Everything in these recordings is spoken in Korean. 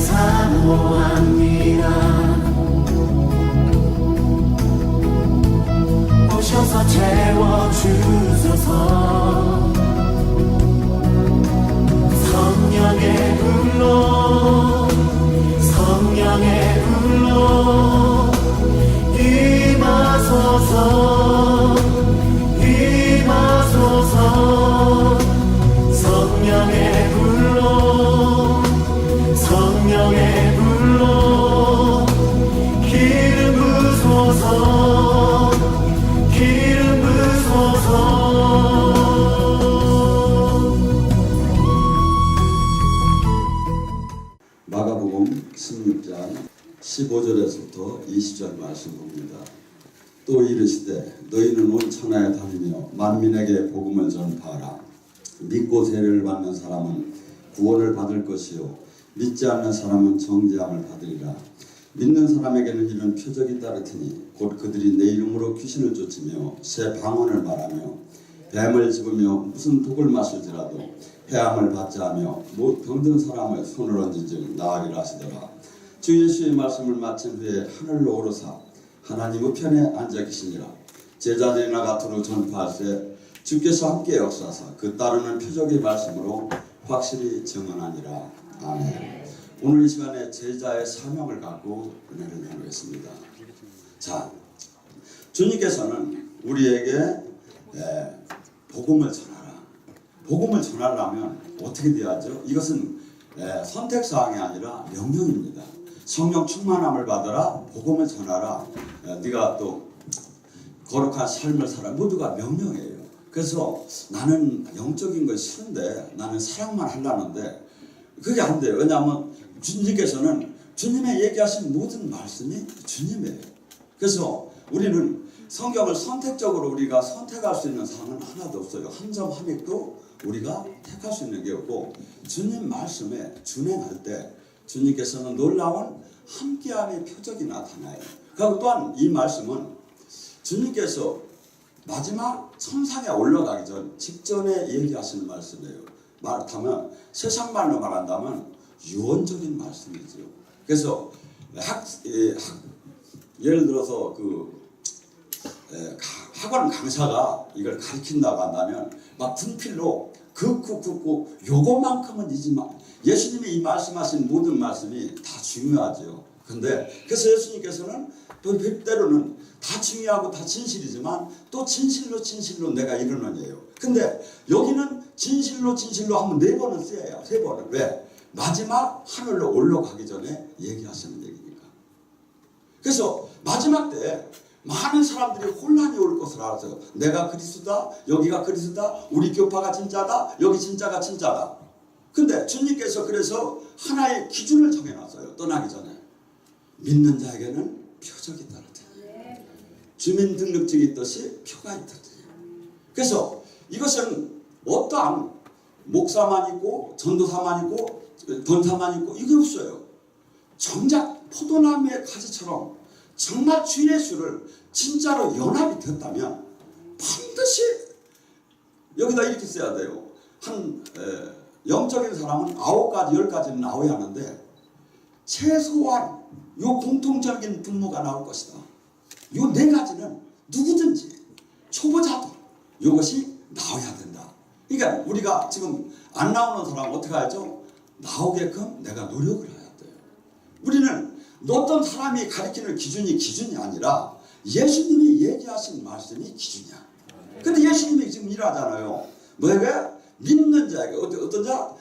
사모합니다. 오셔서 채워주소서. 성령의 불로 성령의 불로 임하소서. 임하소서. 성령의 불로 성령의 불로 기름 부소서. 기름 부소서. 마가복음 16장 15절에서부터 20절 말씀 봅니다. 또 이르시되 너희는 온 천하에 다니며 만민에게 복음을 전파하라. 믿고 세례를 받는 사람은 구원을 받을 것이요 믿지 않는 사람은 정죄함을 받으리라. 믿는 사람에게는 이런 표적이 따르더니 곧 그들이 내 이름으로 귀신을 쫓으며 새 방언을 말하며 뱀을 집으며 무슨 독을 마실지라도 해함을 받지 하며 못 병든 사람을 손을 얹은즉 나으리라 하시더라. 주 예수의 말씀을 마친 후에 하늘로 오르사 하나님 우편에 앉아 계시니라. 제자들이나 가투로 전파할세 주께서 함께 역사하사 그 따르는 표적의 말씀으로 확실히 증언하니라. 아멘. 오늘 이 시간에 제자의 사명을 갖고 은혜를 나누겠습니다. 자, 주님께서는 우리에게 복음을 전하라. 복음을 전하려면 어떻게 돼야죠? 이것은 선택사항이 아니라 명령입니다. 성령 충만함을 받아라. 복음을 전하라. 네가 또 거룩한 삶을 살아. 모두가 명령이에요. 그래서 나는 영적인 거 싫은데 나는 사랑만 하려는데 그게 안 돼요. 왜냐하면 주님께서는 주님의 얘기하신 모든 말씀이 주님이에요. 그래서 우리는 성경을 선택적으로 우리가 선택할 수 있는 사항은 하나도 없어요. 한 점 한 획도 우리가 택할 수 있는 게 없고 주님 말씀에 준행할 때 주님께서는 놀라운 함께함의 표적이 나타나요. 그리고 또한 이 말씀은 주님께서 마지막 천상에 올라가기 직전에 얘기하시는 말씀이에요. 말하면 세상 말로 말한다면 유언적인 말씀이죠. 그래서 예를 들어서 학원 강사가 이걸 가르친다고 한다면 막 분필로 긋고 요것만큼은 잊지마. 예수님이 이 말씀하신 모든 말씀이 다 중요하죠. 근데 그래서 예수님께서는 또 때로는 다 중요하고 다 진실이지만 또 진실로 내가 이르는 예요. 근데 여기는 진실로 하면 4번은 써야 3번은. 왜? 마지막 하늘로 올라가기 전에 얘기하시는 얘기니까. 그래서 마지막 때 많은 사람들이 혼란이 올 것을 알아서 내가 그리스도다, 여기가 그리스도다, 우리 교파가 진짜다, 여기 진짜가 진짜다. 근데 주님께서 그래서 하나의 기준을 정해놨어요. 떠나기 전에. 믿는 자에게는 표적이 따르다. 주민등록증이 있듯이 표가 있다. 그래서 이것은 어떠한 목사만 있고 전도사만 있고 권사만 있고 이게 없어요. 정작 포도나무의 가지처럼 정말 주 예수를 진짜로 연합이 됐다면 반드시 여기다 이렇게 써야 돼요. 영적인 사람은 9가지 10가지는 나와야 하는데 최소한 요 공통적인 분모가 나올 것이다. 요 4가지는 누구든지 초보자도 이것이 나와야 된다. 그러니까 우리가 지금 안 나오는 사람은 어떻게 하죠? 나오게끔 내가 노력을 해야 돼요. 우리는 어떤 사람이 가르치는 기준이 아니라 예수님이 얘기하신 말씀이 기준이야. 근데 예수님이 지금 일하잖아요. 뭐가 믿는 자에게 어떤 자?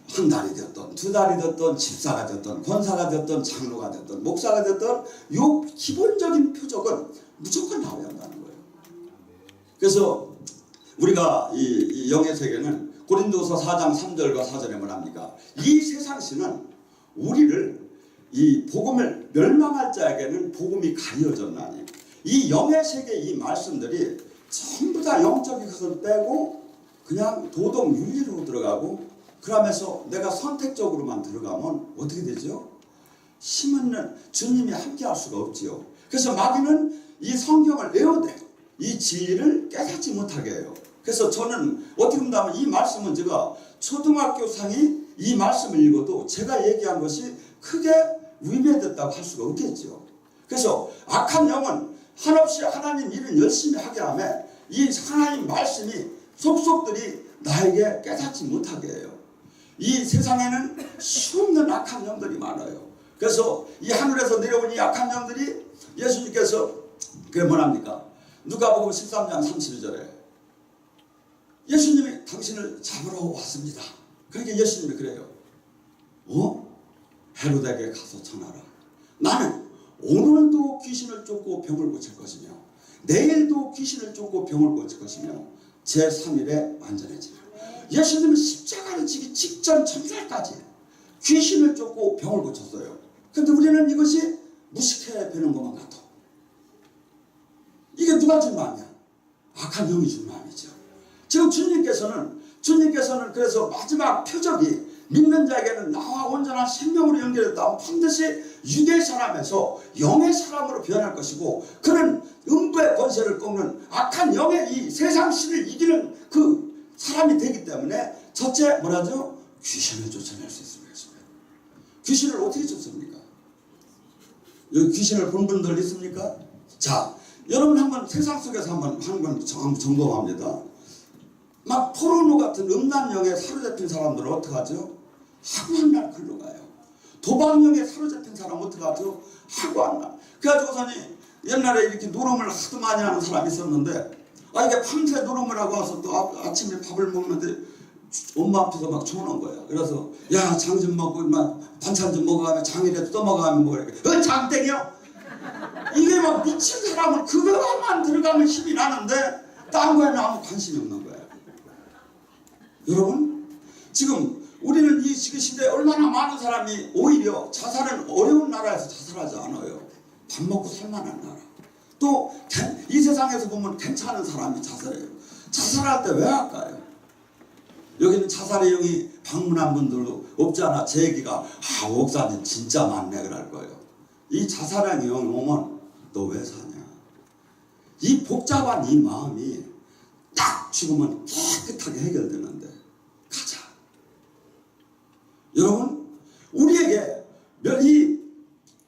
한 달이 됐든 2달이 됐든 집사가 됐든 권사가 됐든 장로가 됐든 목사가 됐든 요 기본적인 표적은 무조건 나와야 한다는 거예요. 그래서 우리가 이 영의 세계는 고린도서 4장 3절과 4절에 뭐랍니까? 이 세상신은 우리를 이 복음을 멸망할 자에게는 복음이 가려졌나니 이 영의 세계 이 말씀들이 전부 다 영적인 것을 빼고 그냥 도덕 윤리로 들어가고 그러면서 내가 선택적으로만 들어가면 어떻게 되죠? 힘없는 주님이 함께 할 수가 없지요. 그래서 마귀는 이 성경을 외워대요. 이 진리를 깨닫지 못하게 해요. 그래서 저는 어떻게 본다면 이 말씀은 제가 초등학교 상이 이 말씀을 읽어도 제가 얘기한 것이 크게 위배됐다고 할 수가 없겠죠. 그래서 악한 영은 한없이 하나님 일을 열심히 하게 하며 이 하나님 말씀이 속속들이 나에게 깨닫지 못하게 해요. 이 세상에는 수없는 악한 영들이 많아요. 그래서 이 하늘에서 내려온 이 악한 영들이 예수님께서 그게 뭐랍니까? 누가복음 13장 32절에 예수님이 당신을 잡으러 왔습니다. 그러니까 예수님이 그래요. 헤로데에게 가서 전하라. 나는 오늘도 귀신을 쫓고 병을 고칠 것이며 내일도 귀신을 쫓고 병을 고칠 것이며 제3일에 완전해지라. 예수님은 십자가를 지기 직전 천살까지 귀신을 쫓고 병을 고쳤어요. 그런데 우리는 이것이 무식해 보는 것만 같아. 이게 누가 준 마음이야? 악한 영이 준 마음이죠. 지금 주님께서는 그래서 마지막 표적이 믿는 자에게는 나와 온전한 생명으로 연결했다. 반드시 유대 사람에서 영의 사람으로 변할 것이고 그는 음부의 권세를 꺾는 악한 영의 이 세상 신을 이기는 그 사람이 되기 때문에 첫째 뭐라죠? 귀신을 쫓아낼 수 있습니다. 귀신을 어떻게 쫓습니까? 여기 귀신을 본 분들 있습니까? 자, 여러분 한번 세상 속에서 한번 점검합니다. 막 포르노 같은 음란영에 사로잡힌 사람들은 어떻게 하죠? 하고 한 날 글로 가요. 도박령에 사로잡힌 사람은 어떻게 하죠? 하고 한 날. 그래가지고서는 옛날에 이렇게 노름을 하도 많이 하는 사람이 있었는데 이게 밤새 노름을 하고 와서 또 아침에 밥을 먹는데 엄마 앞에서 막 조는 거야. 그래서 야, 장 좀 먹고 반찬 좀 먹어가면 장이라도 떠먹어가면 먹으래. 장땡이요? 이게 막 미친 사람은 그거만 들어가면 힘이 나는데 딴 거에는 아무 관심이 없는 거야. 여러분 지금 우리는 이 시대에 얼마나 많은 사람이 오히려 자살은 어려운 나라에서 자살하지 않아요. 밥 먹고 살만한 나라. 또 이 세상에서 보면 괜찮은 사람이 자살해요. 자살할 때 왜 할까요? 여기는 자살의 영이 방문한 분들도 없잖아. 제 얘기가 목사님 진짜 많네 그럴 거예요. 이 자살의 영이 오면 너 왜 사냐? 이 복잡한 이 마음이 딱 죽으면 깨끗하게 해결되는데 가자. 여러분 우리에게 이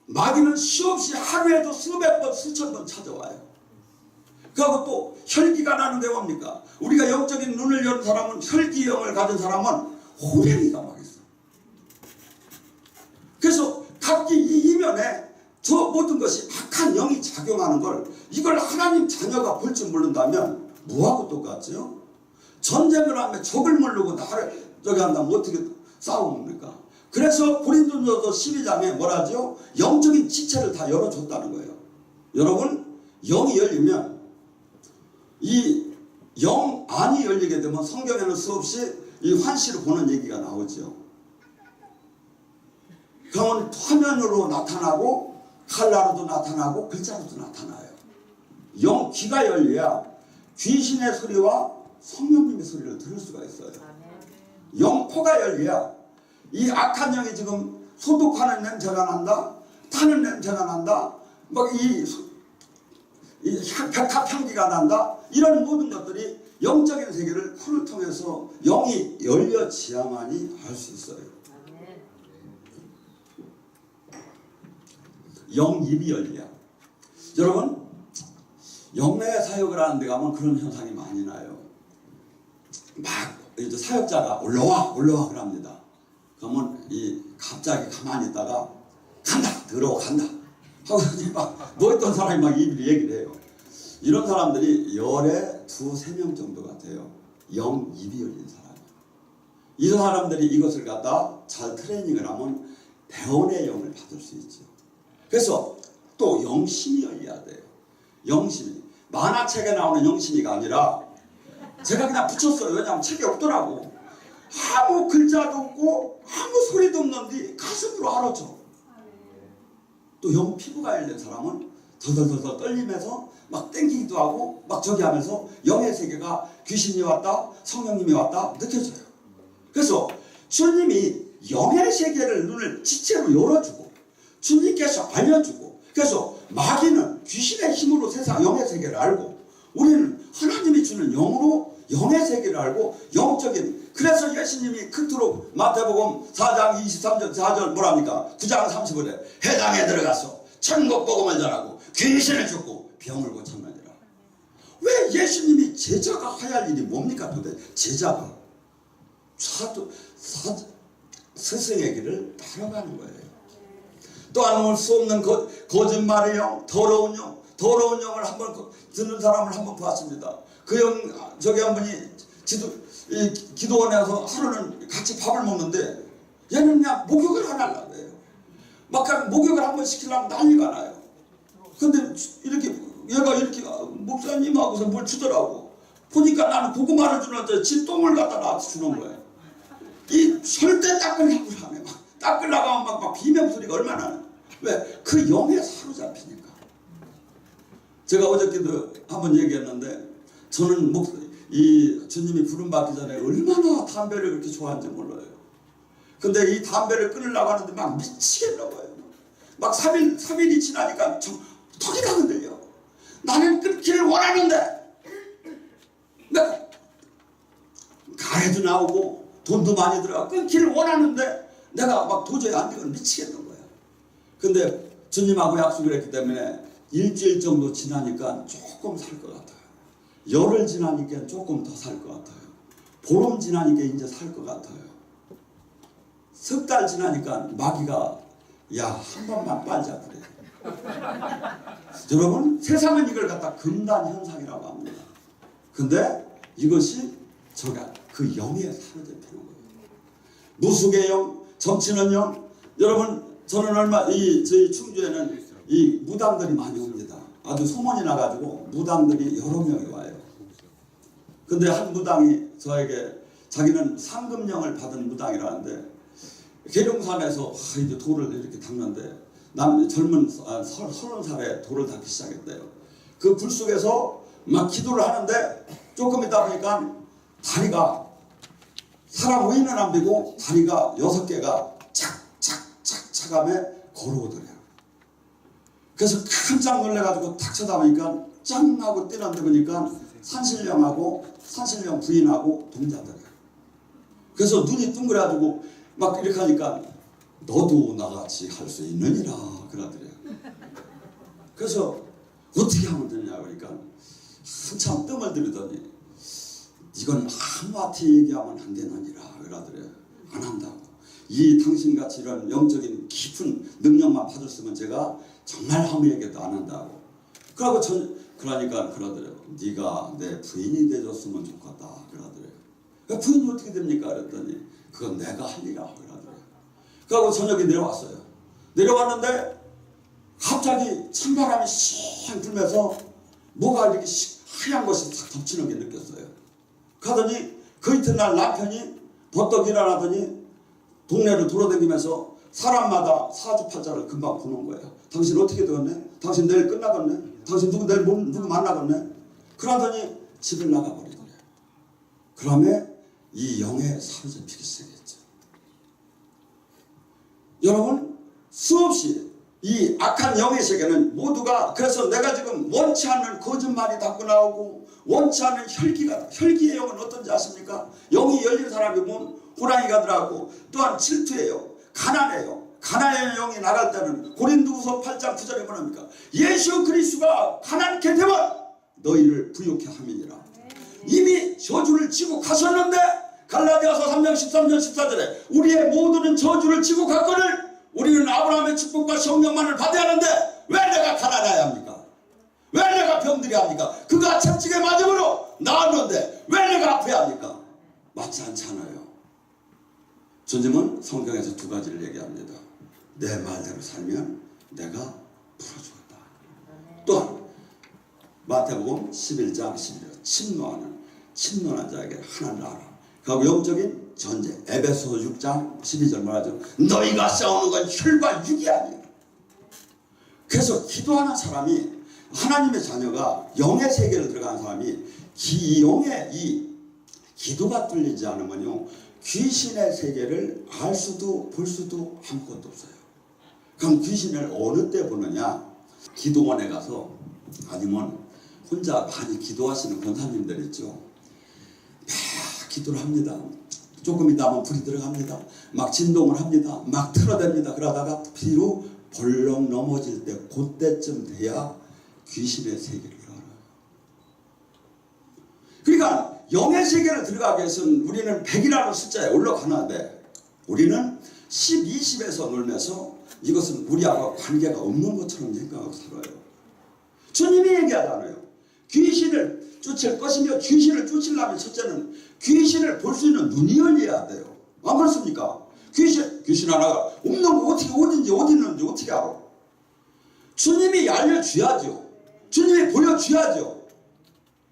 마귀는 수없이 하루에도 수백 번 수천 번 찾아와요. 그리고 또 혈기가 나는 게 뭡니까? 우리가 영적인 눈을 여는 사람은 혈기영을 가진 사람은 호랭이가 막 있어. 그래서 각기 이 이면에 저 모든 것이 악한 영이 작용하는 걸 이걸 하나님 자녀가 볼 줄 모른다면 뭐하고 똑같죠? 전쟁을 하면 적을 모르고 나를 저기 한다면 어떻게 싸웁니까? 그래서 고린도전서 12장에 뭐라죠? 영적인 지체를 다 열어줬다는 거예요. 여러분 영이 열리면 이 영 안이 열리게 되면 성경에는 수없이 이 환시를 보는 얘기가 나오죠. 그러면 화면으로 나타나고 칼라로도 나타나고 글자로도 나타나요. 영 귀가 열려야 귀신의 소리와 성령님의 소리를 들을 수가 있어요. 영 코가 열려야 이 악한 영이 지금 소독하는 냄새가 난다, 타는 냄새가 난다, 막 이 백합 향기가 난다, 이런 모든 것들이 영적인 세계를 코를 통해서 영이 열려지야만이 알 수 있어요. 영입이 열려. 여러분 영내 사역을 하는 데 가면 그런 현상이 많이 나요. 막 이제 사역자가 올라와 그럽니다. 그러면 갑자기 가만히 있다가 간다 들어간다 하고 막 누워있던 사람이 막 얘기를 해요. 이런 사람들이 열에 2-3명 정도 같아요. 영입이 열린 사람. 이 사람들이 이것을 갖다 잘 트레이닝을 하면 대원의 영을 받을 수 있죠. 그래서 또 영심이 열려야 돼요. 영심이. 만화책에 나오는 영심이가 아니라 제가 그냥 붙였어요. 왜냐하면 책이 없더라고. 아무 글자도 없고 아무 소리도 없는데 가슴으로 알아줘. 또 영 피부가 열린 사람은 덜덜덜 떨리면서 막 땡기기도 하고 막 저기 하면서 영의 세계가 귀신이 왔다 성령님이 왔다 느껴져요. 그래서 주님이 영의 세계를 눈을 지체로 열어주고 주님께서 알려주고, 그래서 마귀는 귀신의 힘으로 세상 영의 세계를 알고 우리는 하나님이 주는 영으로 영의 세계를 알고 영적인, 그래서 예수님이 그토록 마태복음 4장 23절 4절 뭐랍니까? 9장 30절에 해당에 들어가서 천국 복음을 전하고 귀신을 쫓고 병을 고쳤느니라. 왜 예수님이 제자가 해야 할 일이 뭡니까? 도대체 제자가 스승의 길을 따라가는 거예요. 또 안 올 수 없는 거짓말의 영, 더러운 영을 한번 듣는 사람을 한번 봤습니다. 저기 한 분이 기도원에 와서 하루는 같이 밥을 먹는데 얘는 그냥 목욕을 안 하려고 해요. 막 목욕을 한번 시키려면 난리가 나요. 근데 얘가 이렇게 목사님하고서 뭘 주더라고. 보니까 나는 고구마를 주는데 지 똥을 갖다 놔서 주는 거예요. 이 절대 닦으려고 하네. 막 닦으려고 하면 막 비명소리가 얼마나 나요. 왜? 그 영에 사로잡히니까. 제가 어저께도 한번 얘기했는데, 저는 이 주님이 부름받기 전에 얼마나 담배를 그렇게 좋아하는지 몰라요. 근데 이 담배를 끊으려고 하는데 막 미치겠나 봐요. 막 3일이 지나니까 턱이 다 흔들려. 나는 끊기를 원하는데, 내가 가래도 나오고 돈도 많이 들어가 끊기를 원하는데 내가 막 도저히 안 되고 미치겠는 거야. 근데 주님하고 약속을 했기 때문에 일주일 정도 지나니까 조금 살 것 같아요. 열흘 지나니까 조금 더 살 것 같아요. 보름 지나니까 이제 살 것 같아요. 석 달 지나니까 마귀가 한 번만 빠져 그래. 여러분, 세상은 이걸 갖다 금단 현상이라고 합니다. 근데 이것이 그 영에 사로잡히는 거예요. 무속의 영, 정치는 영. 여러분, 저는 저희 충주에는 이 무당들이 많이 옵니다. 아주 소문이 나가지고 무당들이 여러 명이 와요. 근데 한 무당이 저에게 자기는 상금령을 받은 무당이라는데, 계룡산에서 이제 돌을 이렇게 닦는데 젊은 30살에 돌을 닦기 시작했대요. 그 불 속에서 막 기도를 하는데 조금 있다 보니까 다리가, 사람 위는 안 되고 다리가 6개가 착착착착 하며 걸어오더래요. 그래서 깜짝 놀래가지고 탁 쳐다보니까 짱 하고 뛰는데 보니까 산신령 부인하고 동자더래요. 그래서 눈이 둥그래가지고 막 이렇게 하니까 너도 나같이 할 수 있느니라 그러더래요. 그래서 어떻게 하면 되냐 그러니까 한참 뜸을 들이더니 이건 아무한테 얘기하면 안 되느니라 그러더래요. 안 한다고. 당신같이 이런 영적인 깊은 능력만 받았으면 제가 정말 아무 얘기도 안 한다고. 그러니까 그러더래요. 네가 내 부인이 돼줬으면 좋겠다 그러더래요. 부인이 어떻게 됩니까? 그랬더니 그건 내가 할 일이라 그러더래요. 그리고 저녁에 내려왔어요. 내려왔는데 갑자기 찬바람이 씩 불면서 뭐가 이렇게 하얀 것이 싹 덮치는 게 느꼈어요. 가더니 그 이튿날 남편이 벌떡 일어나더니 동네를 돌아다니면서 사람마다 사주팔자를 금방 보는 거예요. 당신 어떻게 되었네? 당신 내일 끝나겠네? 당신 누구 만나겠네? 그러더니 집을 나가버리더래요. 그러면 이 영에 사로잡히기 시작했죠. 여러분, 수없이 이 악한 영의 세계는 모두가, 그래서 내가 지금 원치 않는 거짓말이 자꾸 나오고 원치 않는 혈기의 영은 어떤지 아십니까? 영이 열린 사람이 보면 호랑이가 들어가고, 또한 질투예요. 가난해요. 가난의 영이 나갈 때는 고린도후서 8장 9절에 뭐랍니까? 예수 그리스도가 가난케 되면 너희를 부유케 함이니라. 이미 저주를 지고 가셨는데, 갈라디아서 3장 13절 14절에 우리의 모두는 저주를 지고 갔거늘 우리는 아브라함의 축복과 성령만을 받아야 하는데 왜 내가 가난해야 합니까? 왜 내가 병들어야 합니까? 그가 채찍에 맞음으로 나았는데 왜 내가 아파야 합니까? 맞지 않잖아요. 주님은 성경에서 두 가지를 얘기합니다. 내 말대로 살면 내가 풀어주겠다. 또한 마태복음 11장 11절 침노하는 자에게 하나님을 알아. 그리고 영적인 전쟁, 에베소 6장 12절 말하죠. 너희가 싸우는 건 혈과 육이 아니야. 그래서 기도하는 사람이, 하나님의 자녀가 영의 세계를 들어가는 사람이 영의 이 기도가 뚫리지 않으면요, 귀신의 세계를 알 수도 볼 수도 아무것도 없어요. 그럼 귀신을 어느 때 보느냐? 기도원에 가서, 아니면 혼자 많이 기도하시는 권사님들 있죠. 기도를 합니다. 조금 있다 하면 불이 들어갑니다. 막 진동을 합니다. 막 틀어댑니다. 그러다가 뒤로 벌렁 넘어질 때 그때쯤 돼야 귀신의 세계를 알아요. 그러니까 영의 세계를 들어가기 위해서는 우리는 100이라는 숫자에 올라가는데 우리는 10, 20에서 놀면서 이것은 우리하고 관계가 없는 것처럼 생각하고 살아요. 주님이 얘기하잖아요. 귀신을 쫓을 것이며 귀신을 쫓으려면 첫째는 귀신을 볼 수 있는 눈이 열려야 돼요. 안 그렇습니까? 귀신 하나가 없는 거 어떻게 어딘지 어디 있는지 어떻게 알아? 주님이 알려줘야죠. 주님이 보여줘야죠.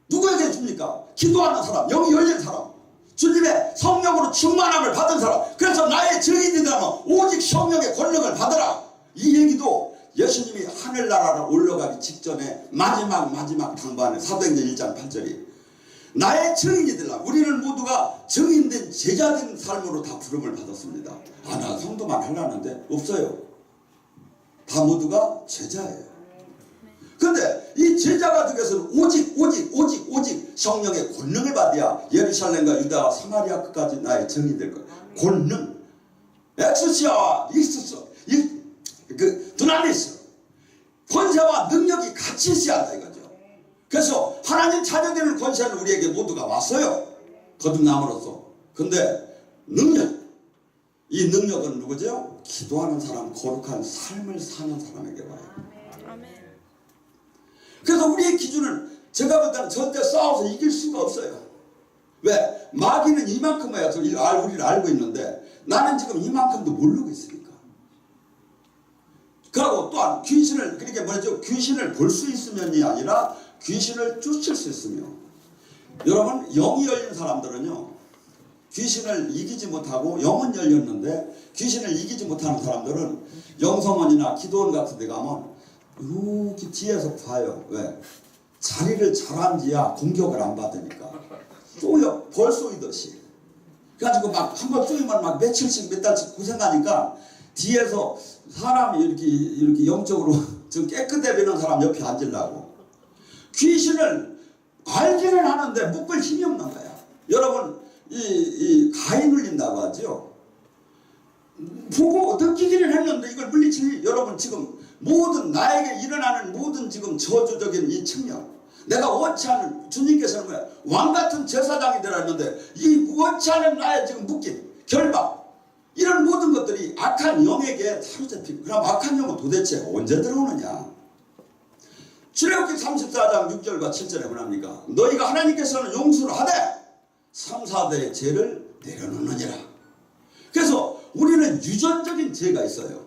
누구에게 줍니까? 기도하는 사람, 영이 열린 사람, 주님의 성령으로 충만함을 받은 사람. 그래서 나의 증인이라면 오직 성령의 권능을 받아라. 이 얘기도 예수님이 하늘나라로 올라가기 직전에 마지막 당부하는 사도행전 1장 8절이 나의 증인이 되라. 우리는 모두가 증인된 제자된 삶으로 다 부름을 받았습니다. 나 성도만 하려는데 없어요. 다 모두가 제자예요. 근데 이 제자가 되기 위해서는 오직 성령의 권능을 받아야 예루살렘과 유다와 사마리아 끝까지 나의 증인이 될 거예요. 권능. 엑스시아와 익스서. 두나미스. 권세와 능력이 같이 있어야 한다 이거죠. 그래서 하나님 자녀되는 권세는 우리에게 모두가 왔어요. 거듭남으로써. 근데 능력. 이 능력은 누구죠? 기도하는 사람, 거룩한 삶을 사는 사람에게 와요. 그래서 우리의 기준은 제가 볼 때는 절대 싸워서 이길 수가 없어요. 왜? 마귀는 이만큼 해서 우리를 알고 있는데 나는 지금 이만큼도 모르고 있으니까. 그리고 또한 귀신을, 그러니까 뭐죠? 귀신을 볼 수 있으면이 아니라 귀신을 쫓을 수 있으며. 여러분, 영이 열린 사람들은요, 귀신을 이기지 못하고 영은 열렸는데 귀신을 이기지 못하는 사람들은 영성원이나 기도원 같은 데 가면 이렇게 뒤에서 봐요. 왜? 자리를 잘 앉아야 공격을 안 받으니까. 쏘여, 벌 쏘이듯이. 그래가지고 막 한 번 쏘이면 막 며칠씩 몇 달씩 고생하니까 뒤에서 사람이 이렇게 영적으로 좀 깨끗해 보이는 사람 옆에 앉으려고. 귀신을 알기는 하는데 묶을 힘이 없는 거야. 여러분, 이 가위 눌린다고 하죠. 보고 느끼기는 했는데 이걸 물리칠, 여러분 지금 모든 나에게 일어나는 모든 지금 저주적인 이 측면, 내가 원치 않은, 주님께서는 뭐야? 왕같은 제사장이 되었는데 이 원치 않은 나의 지금 묶임, 결박, 이런 모든 것들이 악한 영에게 사로잡히고. 그럼 악한 영은 도대체 언제 들어오느냐? 출애굽기 34장 6절과 7절에 뭐랍니까? 너희가 하나님께서는 용서를 하되 3, 4대의 죄를 내려놓느니라. 그래서 우리는 유전적인 죄가 있어요.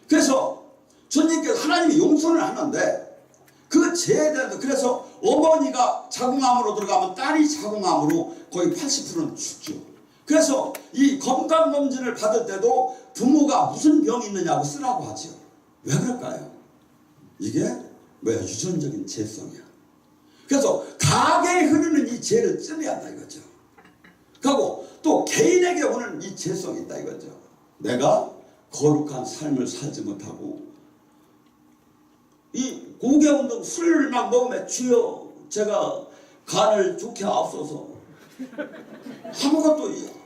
그래서 주님께서 하나님이 용서를 하는데 그 죄에 대해서, 그래서 어머니가 자궁암으로 들어가면 딸이 자궁암으로 거의 80%는 죽죠. 그래서 이 건강검진을 받을 때도 부모가 무슨 병이 있느냐고 쓰라고 하죠. 왜 그럴까요? 이게 뭐야? 유전적인 죄성이야. 그래서 가게에 흐르는 이 죄를 찌내야 한다 이거죠. 그리고 또 개인에게 오는 이 죄성이 있다 이거죠. 내가 거룩한 삶을 살지 못하고 이 고개운동 술을 막 먹으면 주여 제가 간을 좋게 하옵소서. 아무것도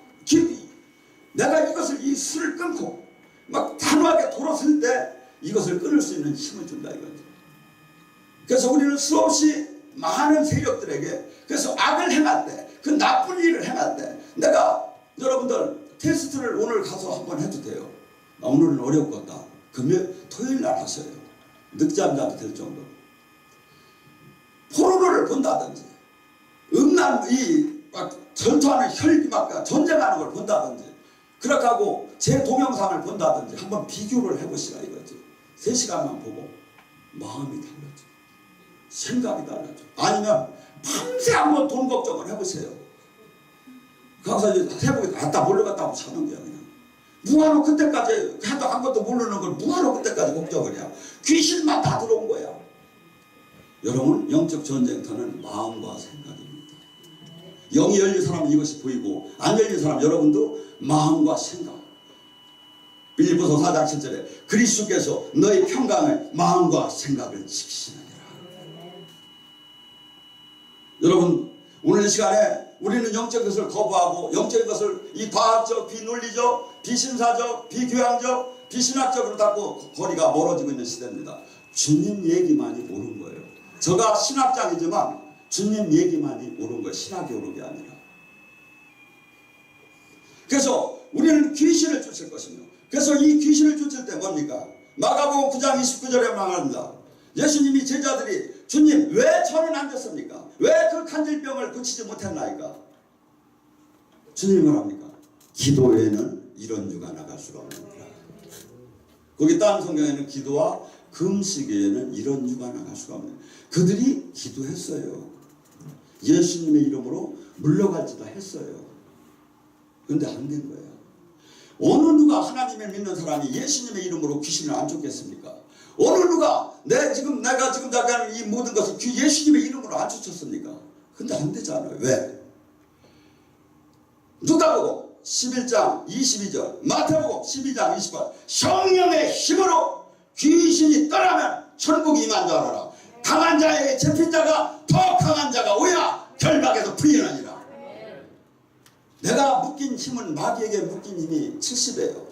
내가 이것을, 이 술을 끊고 막 단호하게 돌았을 때 이것을 끊을 수 있는 힘을 준다 이거죠. 그래서 우리는 수없이 많은 세력들에게, 그래서 악을 행할 때, 그 나쁜 일을 행할 때, 내가 여러분들 테스트를 오늘 가서 한번 해도 돼요. 오늘은 어렵겠다. 토요일 날 하셔요. 늦잠 자도 될 정도로. 포로를 본다든지, 음란, 막 전투하는 혈기 막 전쟁하는 걸 본다든지, 그렇게 하고 제 동영상을 본다든지 한번 비교를 해보시라 이거지. 3시간만 보고 마음이 달라져. 생각이 달라져. 아니면 밤새 한번 돈 걱정을 해보세요. 가서 해보게, 몰래 갔다 하고 사는 거야 그냥. 뭐하러 그때까지 해도 한 것도 모르는 걸 뭐하러 그때까지 걱정을 해야. 귀신만 다 들어온 거야. 여러분, 영적 전쟁터는 마음과 생각입니다. 영이 열린 사람은 이것이 보이고 안 열린 사람, 여러분도 마음과 생각. 빌립보서 4장 7절에 그리스도께서 너희 평강을 마음과 생각을 지키시느니라. 여러분, 오늘 이 시간에 우리는 영적인 것을 거부하고 영적인 것을 이 과학적, 비논리적, 비신사적, 비교양적, 비신학적으로 자꾸 거리가 멀어지고 있는 시대입니다. 주님 얘기만이 옳은 거예요. 제가 신학장이지만 주님 얘기만이 옳은 거예요. 신학이 옳은 게 아니라. 그래서 우리는 귀신을 쫓을 것이며, 그래서 이 귀신을 쫓을 때 뭡니까? 마가복음 9장 29절에 말합니다. 예수님이 제자들이 주님 왜 저는 안 됐습니까? 왜 그 간질병을 고치지 못했나이까? 주님이 뭐랍니까? 기도 외에는 이런 유가 나갈 수가 없느니라. 거기 다른 성경에는 기도와 금식 외에는 이런 유가 나갈 수가 없는. 그들이 기도했어요. 예수님의 이름으로 물러갈지도 했어요. 그런데 안 된 거예요. 어느 누가 하나님을 믿는 사람이 예수님의 이름으로 귀신을 안 쫓겠습니까? 어느 누가 내가 지금 나가는 이 모든 것을 예수님의 이름으로 안 쫓았습니까? 근데 안 되잖아요. 왜? 누가복음 11장 22절, 마태복음 12장 28절, 성령의 힘으로 귀신이 떠나면 천국이 임한 줄 알아라. 강한 자에게 잡힌 자가 더 강한 자가 오야 결박에서 풀리느니라. 내가 묶인 힘은 마귀에게 묶인 힘이 70이에요.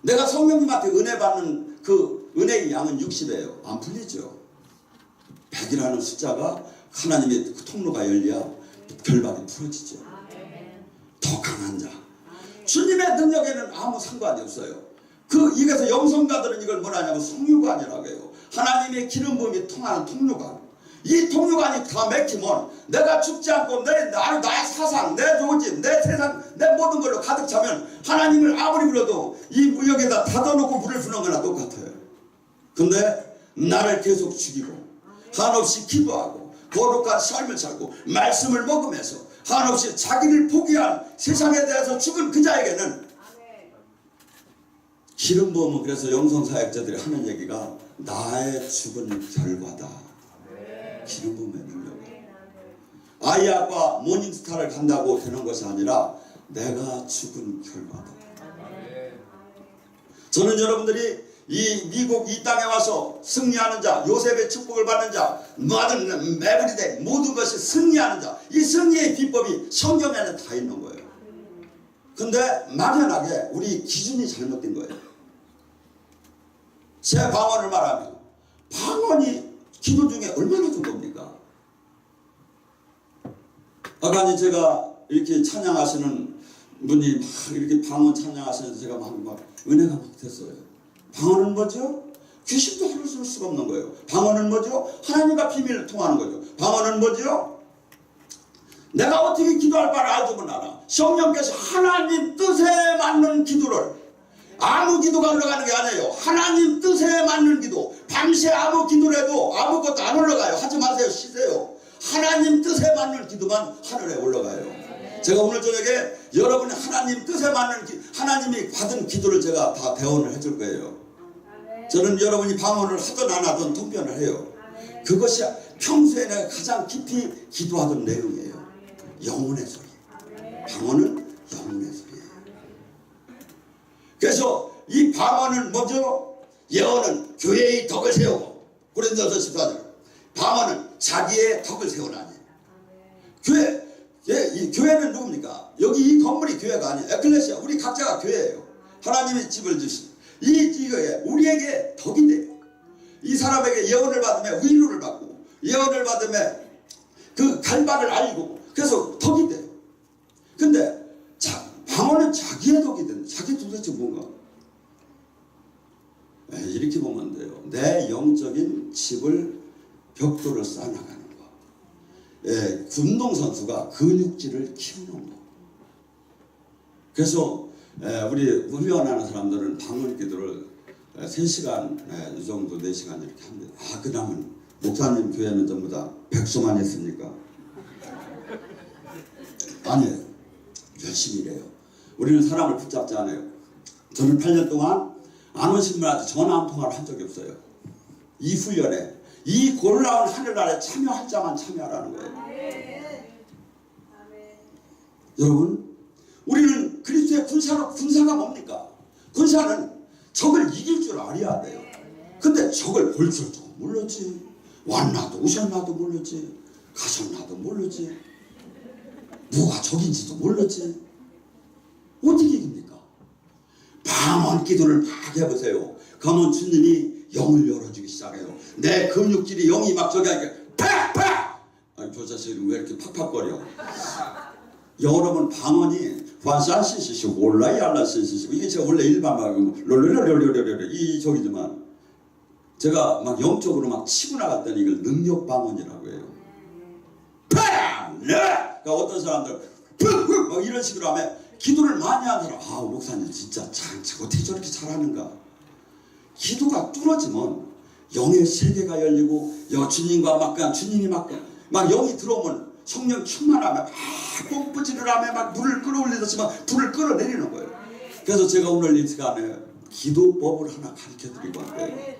내가 성령님한테 은혜 받는 그 은혜의 양은 60이에요. 안 풀리죠. 100이라는 숫자가 하나님의 그 통로가 열려야 결박이 풀어지죠. 더 강한 자. 주님의 능력에는 아무 상관이 없어요. 이게서 영성가들은 이걸 뭐라냐면 성유관이라고 해요. 하나님의 기름 부음이 통하는 통로관. 이 통로관이 다 맥히면 내가 죽지 않고 나의 사상, 내 조짐, 내 세상, 내 모든 걸로 가득 차면 하나님을 아무리 불러도 이 무역에다 닫아놓고 물을 부는 거나 똑같아요. 근데 나를 계속 죽이고 한없이 기도하고 거룩한 삶을 살고 말씀을 먹으면서 한없이 자기를 포기한 세상에 대해서 죽은 그 자에게는 기름 부음은 그래서 영성사역자들이 하는 얘기가 나의 죽은 결과다. 기름 부음의 능력. 아이약과 모닝스타를 간다고 되는 것이 아니라 내가 죽은 결과다. 저는 여러분들이 이 미국 이 땅에 와서 승리하는 자, 요셉의 축복을 받는 자, 모든 에브리데이 모든 것이 승리하는 자, 이 승리의 비법이 성경에는 다 있는 거예요. 근데 막연하게 우리 기준이 잘못된 거예요. 제 방언을 말하면 방언이 기도 중에 얼마나 좋은 겁니까? 아까 제가 이렇게 찬양하시는 분이 막 이렇게 방언 찬양하시는데 제가 막 은혜가 막 됐어요. 방언은 뭐죠? 귀신도 하를 수가 없는 거예요. 방언은 뭐죠? 하나님과 비밀을 통하는 거죠. 방언은 뭐죠? 내가 어떻게 기도할 바를 알고는 알아. 성령께서 하나님 뜻에 맞는 기도를, 아무 기도가 올라가는 게 아니에요. 하나님 뜻에 맞는 기도. 밤새 아무 기도를 해도 아무것도 안 올라가요. 하지 마세요. 쉬세요. 하나님 뜻에 맞는 기도만 하늘에 올라가요. 제가 오늘 저녁에 여러분이 하나님 뜻에 맞는 하나님이 받은 기도를 제가 다 대언을 해줄 거예요. 저는 여러분이 방언을 하든 안 하든 통변을 해요. 그것이 평소에 내가 가장 깊이 기도하던 내용이에요. 영혼의 소리. 방언은 영혼의 소리예요. 그래서 이 방언은 뭐죠? 예언은 교회의 덕을 세우고, 고린도서 14절. 방언은 자기의 덕을 세우나니. 이 교회는 누굽니까? 여기 이 건물이 교회가 아니에요. 에클레시아, 우리 각자가 교회예요. 하나님의 집을 주신 이거에 우리에게 덕이 돼요. 이 사람에게 예언을 받으면 위로를 받고, 예언을 받으면 그 갈바를 알고, 그래서 덕이 돼요. 근데 방언은 자기의 덕이 된다. 자기 도대체 뭔가? 이렇게 보면 돼요. 내 영적인 집을 벽돌을 쌓아나가는 거. 운동선수가 근육질을 키우는 거. 그래서 우리 훈련하는 사람들은 방언 기도를 3시간 이 정도 4시간 이렇게 합니다. 그 다음은 목사님 교회는 전부 다 백수만 했습니까? 아니에요. 열심히 일해요. 우리는 사람을 붙잡지 않아요. 저는 8년 동안 안 오신 분한테 전화 한 통화를 한 적이 없어요. 이 훈련에, 이 골라온 하늘나라에 참여할 자만 참여하라는 거예요. 여러분, 우리는 그리스도의 군사가 뭡니까? 군사는 적을 이길 줄 알아야 돼요. 근데 적을 볼 줄도 모르지. 왔나도 오셨나도 모르지. 가셨나도 모르지. 누가 적인지도 몰랐지. 어떻게 이깁니까? 방언 기도를 막 해보세요. 그러면 주님이 영을 열어주기 시작해요. 내 근육질이 영이 막 저기 하니까 팍팍! 아니 저 자식은 왜 이렇게 팍팍거려? 여러분 방언이 환산시시시 올라이알라시시시 이게 제가 원래 일반 말고 롤롤롤롤롤롤 이 저기지만 제가 막 영적으로 막 치고 나갔더니 이걸 능력 방언이라고 해요. 팍! 네! 그러니까 어떤 사람들 푹! 막 이런 식으로 하면 기도를 많이 하는 사람 아 목사님 진짜 참 어떻게 저렇게 잘하는가. 기도가 뚫어지면 영의 세계가 열리고 주님과 막 그냥 주님이 막 영이 들어오면 성령 충만하면 막 pompu질을 하면 막 물을 끌어올리듯이 막 불을 끌어내리는 거예요. 그래서 제가 오늘 이 시간에 기도법을 하나 가르쳐드리고 할게요.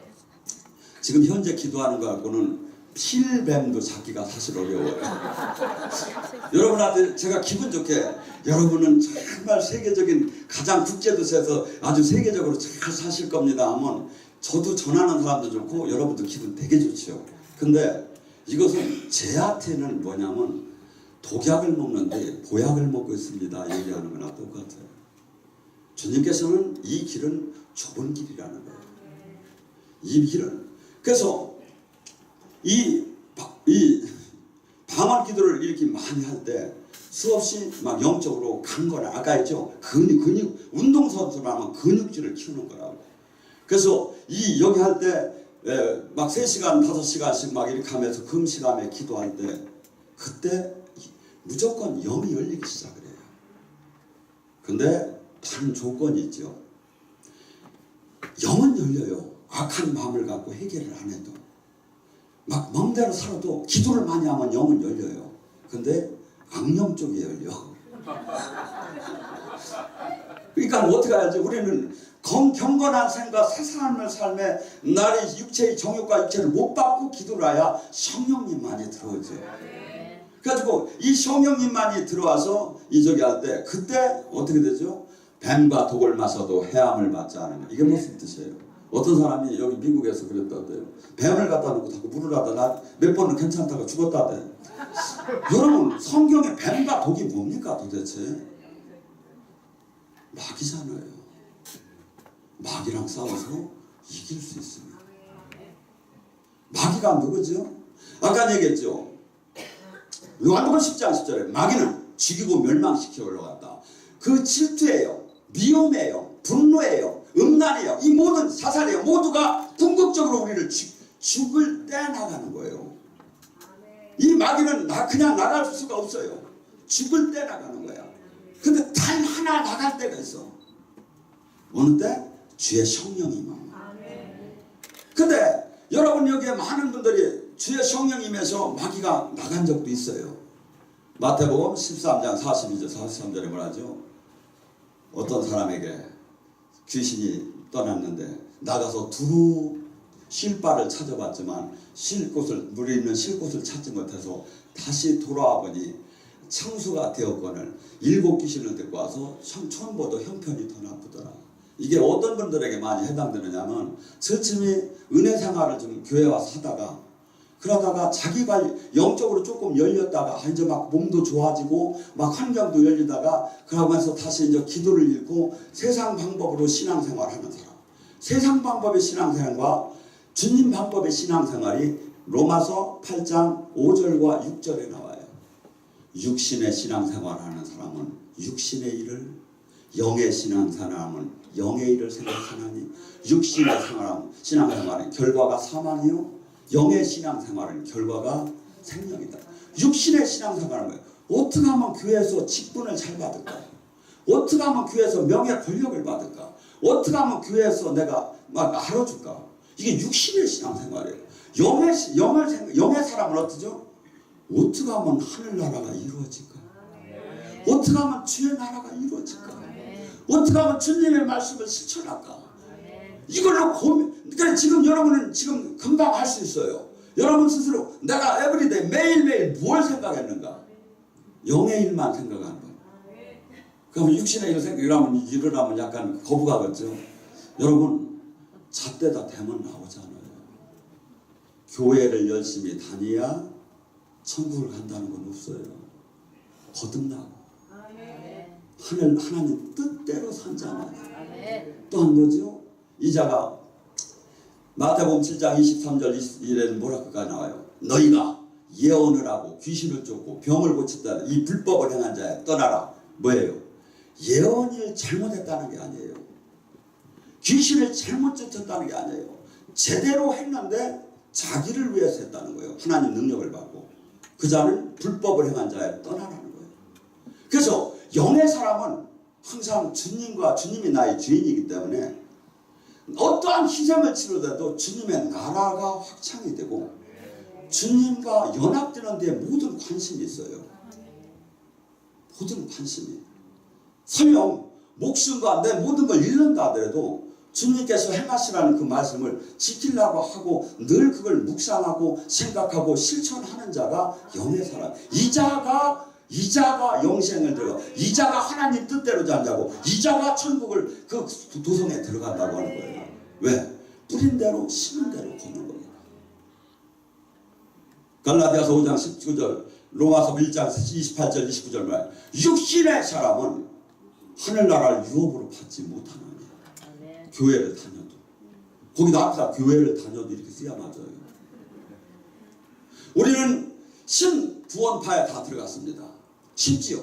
지금 현재 기도하는 거 갖고는 필뱀도 잡기가 사실 어려워요. 여러분한테 제가 기분 좋게 여러분은 정말 세계적인 가장 국제도시에서 아주 세계적으로 잘 사실 겁니다 하면 저도 전하는 사람도 좋고 여러분도 기분 되게 좋죠. 근데 이것은 제한테는 뭐냐면 독약을 먹는데 보약을 먹고 있습니다 얘기하는 거나 똑같아요. 주님께서는 이 길은 좁은 길이라는 거예요. 이 길은 그래서 이 방언 기도를 이렇게 많이 할 때 수없이 막 영적으로 간 거라 아까 했죠. 근육 운동선수를 하면 근육질을 키우는 거라고. 그래서 여기 할 때 막 3시간 5시간씩 막 이렇게 하면서 금시간에 기도할 때 그때 무조건 영이 열리기 시작을 해요. 근데 다른 조건이 있죠. 영은 열려요. 악한 마음을 갖고 해결을 안 해도 막 맘대로 살아도 기도를 많이 하면 영은 열려요. 근데 악령 쪽에 열려. 그러니까 어떻게 해야지? 우리는 경건한 생각, 세상의 삶에 나의 육체의 정욕과 육체를 못 받고 기도를 해야 성령님만이 들어오죠. 그래가지고 이 성령님만이 들어와서 저기 할 때 그때 어떻게 되죠? 뱀과 독을 마셔도 해함을 받지 않으면 이게 무슨 뜻이에요? 어떤 사람이 여기 미국에서 그랬다대요. 뱀을 갖다 놓고 자꾸 물을 갖다 몇 번은 괜찮다가 죽었다대. 여러분 성경에 뱀과 독이 뭡니까 도대체? 마귀잖아요. 마귀랑 싸워서 이길 수 있습니다. 마귀가 누구죠? 아까 얘기했죠. 요한복음 10장 10절에 마귀는 죽이고 멸망시켜 올라갔다. 그 질투예요. 미움이에요. 분노예요. 음란이에요. 이 모든 사살이에요. 모두가 궁극적으로 우리를 죽을 때 나가는 거예요. 이 마귀는 그냥 나갈 수가 없어요. 죽을 때 나가는 거야. 근데 단 하나 나갈 때가 있어. 어느 때? 주의 성령이 임하면. 근데 여러분 여기에 많은 분들이 주의 성령이 임해서 마귀가 나간 적도 있어요. 마태복음 13장 42절 43절에 뭐라죠? 어떤 사람에게 귀신이 떠났는데 나가서 두루 쉴 바를 찾아봤지만 물이 있는 쉴 곳을 찾지 못해서 다시 돌아와 보니 창수가 되었거늘 7 귀신을 데리고 와서 처음보다 형편이 더 나쁘더라. 이게 어떤 분들에게 많이 해당되느냐면 처음에 은혜 생활을 좀 교회 와서 하다가 그러다가 자기가 영적으로 조금 열렸다가 이제 막 몸도 좋아지고 막 환경도 열리다가 그러면서 다시 이제 기도를 잃고 세상 방법으로 신앙생활을 하는 사람. 세상 방법의 신앙생활과 주님 방법의 신앙생활이 로마서 8장 5절과 6절에 나와요. 육신의 신앙생활을 하는 사람은 육신의 일을, 영의 신앙생활은 영의 일을 생각하나니 육신의 신앙생활은 결과가 사망이요 영의 신앙생활은 결과가 생명이다. 육신의 신앙생활은 뭐예요? 어떻게 하면 교회에서 직분을 잘 받을까? 어떻게 하면 교회에서 명예 권력을 받을까? 어떻게 하면 교회에서 내가 막 알아줄까? 이게 육신의 신앙생활이에요. 영의 사람은 어떠죠? 어떻게 하면 하늘나라가 이루어질까? 어떻게 하면 주의 나라가 이루어질까? 어떻게 하면 주님의 말씀을 실천할까? 이걸로 그러니까 지금 여러분은 지금 금방 할 수 있어요. 여러분 스스로 내가 에브리데이 매일매일 뭘 생각했는가? 영의 일만 생각하는 거예요. 그럼 육신의 일을 하면 약간 거부가겠죠. 여러분 잣대다 되면 나오잖아요. 교회를 열심히 다녀야 천국을 간다는 건 없어요. 거듭나고 아멘. 하나님 뜻대로 산 자만. 아멘. 또 한 거죠. 이 자가 마태복음 7장 23절 21절에는 뭐라고까지 나와요. 너희가 예언을 하고 귀신을 쫓고 병을 고쳤다 이 불법을 행한 자에 떠나라. 뭐예요? 예언을 잘못했다는 게 아니에요. 귀신을 잘못 쫓았다는 게 아니에요. 제대로 했는데 자기를 위해서 했다는 거예요. 하나님 능력을 받고. 그 자는 불법을 행한 자에 떠나라는 거예요. 그래서 영의 사람은 항상 주님과 주님이 나의 주인이기 때문에 어떠한 희생을 치르더라도 주님의 나라가 확장이 되고 주님과 연합되는 데 모든 관심이 있어요. 모든 관심이. 설령 목숨과 내 모든 걸 잃는다 하더라도 주님께서 행하시라는 그 말씀을 지키려고 하고 늘 그걸 묵상하고 생각하고 실천하는 자가 영의 사람. 이 자가 영생을 들어가. 이 자가 하나님 뜻대로 잔다고. 이 자가 천국을 그 도성에 들어간다고 하는 거예요. 왜? 뿌린 대로 심은 대로 걷는 거예요. 갈라디아서 5장 19절, 로마서 1장 28절 29절 말. 육신의 사람은 하늘나라를 유업으로 받지 못하는 아멘. 교회를 다녀도. 거기도 앞에서 교회를 다녀도 이렇게 써야 맞아요. 우리는 신구원파에 다 들어갔습니다. 심지어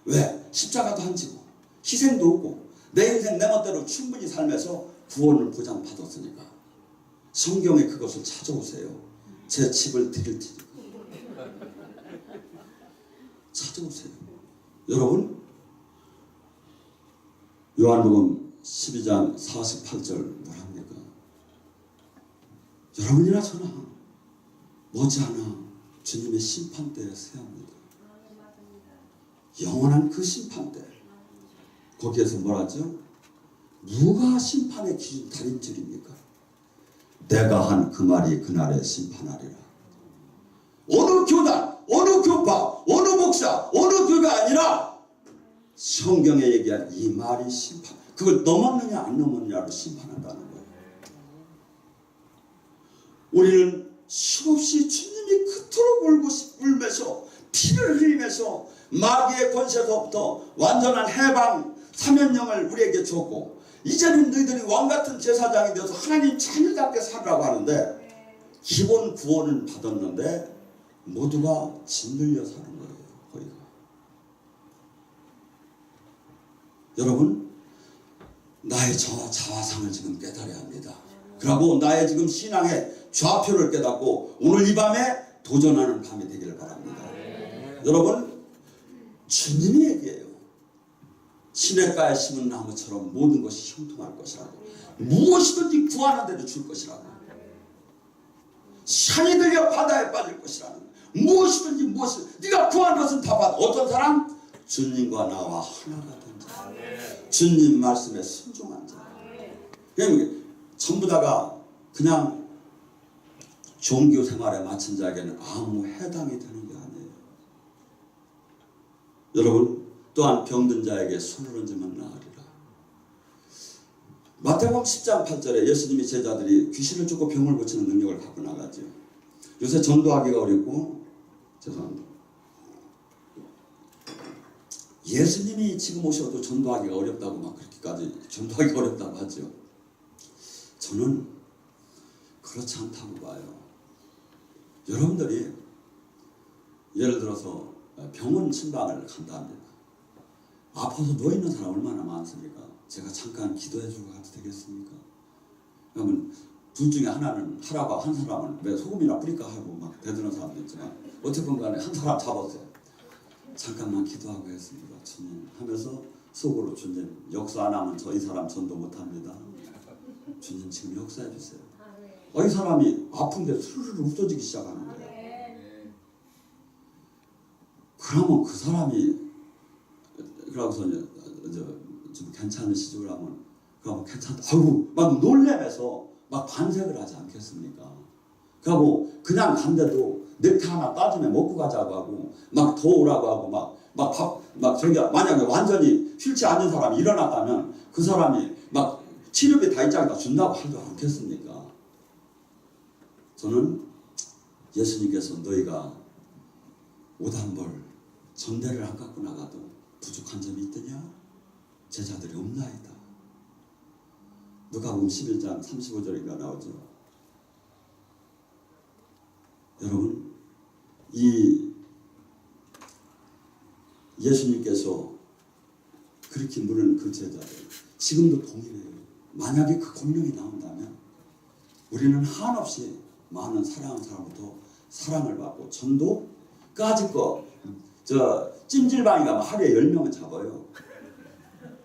왜? 십자가도 안 지고 희생도 없고 내 인생 내 멋대로 충분히 살면서 구원을 보장받았으니까 성경에 그것을 찾아오세요. 제 집을 드릴 테니까 찾아오세요. 여러분 요한복음 12장 48절 뭐랍니까? 여러분이나 저나 머지않아 주님의 심판대에 서야 합니다. 영원한 그 심판대. 거기에서 뭐라죠? 누가 심판의 기준 달인줄입니까? 내가 한 그 말이 그날에 심판하리라. 어느 교단, 어느 교파, 어느 목사, 어느 교가 아니라 성경에 얘기한 이 말이 심판. 그걸 넘었느냐 안 넘었느냐로 심판한다는 거예요. 우리는 수없이 주님이 그토록 울면서 피를 흘리면서 마귀의 권세로부터 완전한 해방 사면령을 우리에게 줬고 이제는 너희들이 왕같은 제사장이 되어서 하나님 자녀답게 살라고 하는데 기본 구원은 받았는데 모두가 짓눌려 사는 거예요. 거기가. 여러분 나의 자화상을 지금 깨달아야 합니다. 그리고 나의 지금 신앙의 좌표를 깨닫고 오늘 이 밤에 도전하는 밤이 되기를 바랍니다. 여러분 주님이 얘기해요. 시냇가에 심은 나무처럼 모든 것이 형통할 것이라고. 무엇이든지 구하는 대로 줄 것이라고. 산이 들려 바다에 빠질 것이라는. 무엇이든지 무엇을 네가 구한 것은 다 받아. 어떤 사람? 주님과 나와 하나가 된 자. 주님 말씀에 순종한 자. 그냥 전부 다가 그냥 종교 생활에 마친 자에게는 아무 해당이 되는 게 아니에요. 여러분 또한 병든 자에게 손을 얹으면 나으리라. 마태복음 10장 8절에 예수님이 제자들이 귀신을 쫓고 병을 고치는 능력을 갖고 나가죠. 요새 전도하기가 어렵고 죄송합니다. 예수님이 지금 오셔도 전도하기가 어렵다고 막 그렇게까지 전도하기가 어렵다고 하죠. 저는 그렇지 않다고 봐요. 여러분들이 예를 들어서 병원 신방을 간다 합니다. 아파서 누워있는 사람 얼마나 많습니까? 제가 잠깐 기도해주고 가도 되겠습니까? 그러면 둘 중에 하나는 하라고 한 사람은 왜 소금이나 뿌릴까 하고 막 대드는 사람도 있지만 어쨌든 간에 한 사람 잡았어요. 잠깐만 기도하고 했습니다. 주님 하면서 속으로 주님 역사 안 하면 저 이 사람 전도 못합니다. 주님 지금 역사해 주세요. 이 사람이 아픈데 스르르 웃어지기 시작하는 거예요. 그러면 그 사람이 그러고서 이제 좀 괜찮으시죠? 그러면 괜찮다. 아이고 막 놀래면서 막 반색을 하지 않겠습니까? 그리고 그냥 간데도 넥타 하나 따지면 먹고 가자고 하고 막 더 오라고 하고 막 저기 만약에 완전히 휠체어 앉은 사람이 일어났다면 그 사람이 막 치료비 다 입장에다 준다고 하지 않겠습니까? 저는 예수님께서 너희가 오단벌 전대를 안 갖고 나가도 부족한 점이 있더냐? 제자들이 없나이다. 누가복음 11장 35절인가 나오죠. 여러분, 이 예수님께서 그렇게 물은 그 제자들 지금도 동일해요. 만약에 그 권능이 나온다면 우리는 한없이 많은 사랑하는 사람부터 사랑을 받고 전도까지 찜질방이가 하루에 10명은 잡아요.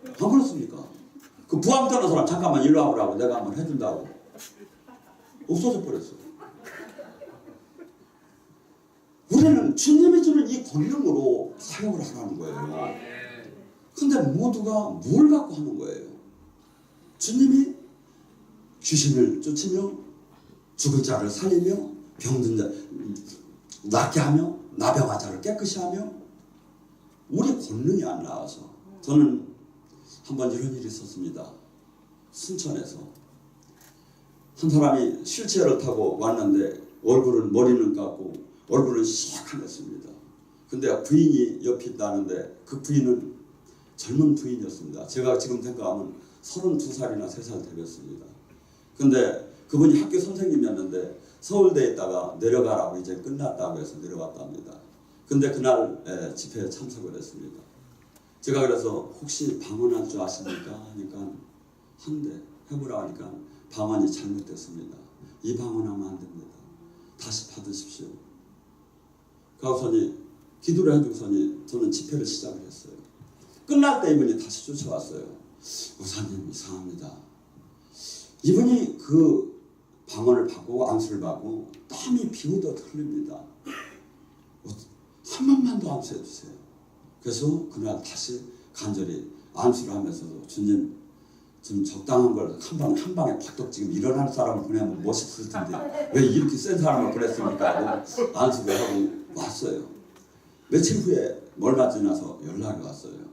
안 그렇습니까? 그 부항 떠는 사람 잠깐만 일로 와보라고 내가 한번 해준다고 없어져 버렸어요. 우리는 주님이 주는 이 권능으로 사용을 하라는 거예요. 근데 모두가 뭘 갖고 하는 거예요? 주님이 귀신을 쫓으며 죽은 자를 살리며 병든 자 낫게 하며 나병한 자를 깨끗이 하며 우리 권능이 안 나와서 저는 한번 이런 일이 있었습니다. 순천에서 한 사람이 휠체어를 타고 왔는데 머리는 감고 얼굴은 시약하였습니다. 근데 부인이 옆에 있다는데 그 부인은 젊은 부인이었습니다. 제가 지금 생각하면 32살이나 3살 되었습니다. 근데 그분이 학교 선생님이었는데 서울대에 있다가 내려가라고 이제 끝났다고 해서 내려왔답니다. 근데 그날 집회에 참석을 했습니다. 제가 그래서 혹시 방언할 줄 아십니까? 하니까 한대 해보라 하니까 방언이 잘못됐습니다. 이 방언하면 안 됩니다. 다시 받으십시오. 가고서니 기도를 해주고서니 저는 집회를 시작을 했어요. 끝날 때 이분이 다시 쫓아왔어요. 목사님 이상합니다. 이분이 그 방언을 받고 안수를 받고 땀이 비오듯 흘립니다. 한 번만 더 안수해 주세요. 그래서 그날 다시 간절히 안수를 하면서도 주님 좀 적당한 걸 한 방에 팍떡 지금 일어날 사람을 보내면 멋있을 텐데 왜 이렇게 센 사람을 보냈습니까? 하고 안수를 하고 왔어요. 며칠 후에 얼마 지나서 연락이 왔어요.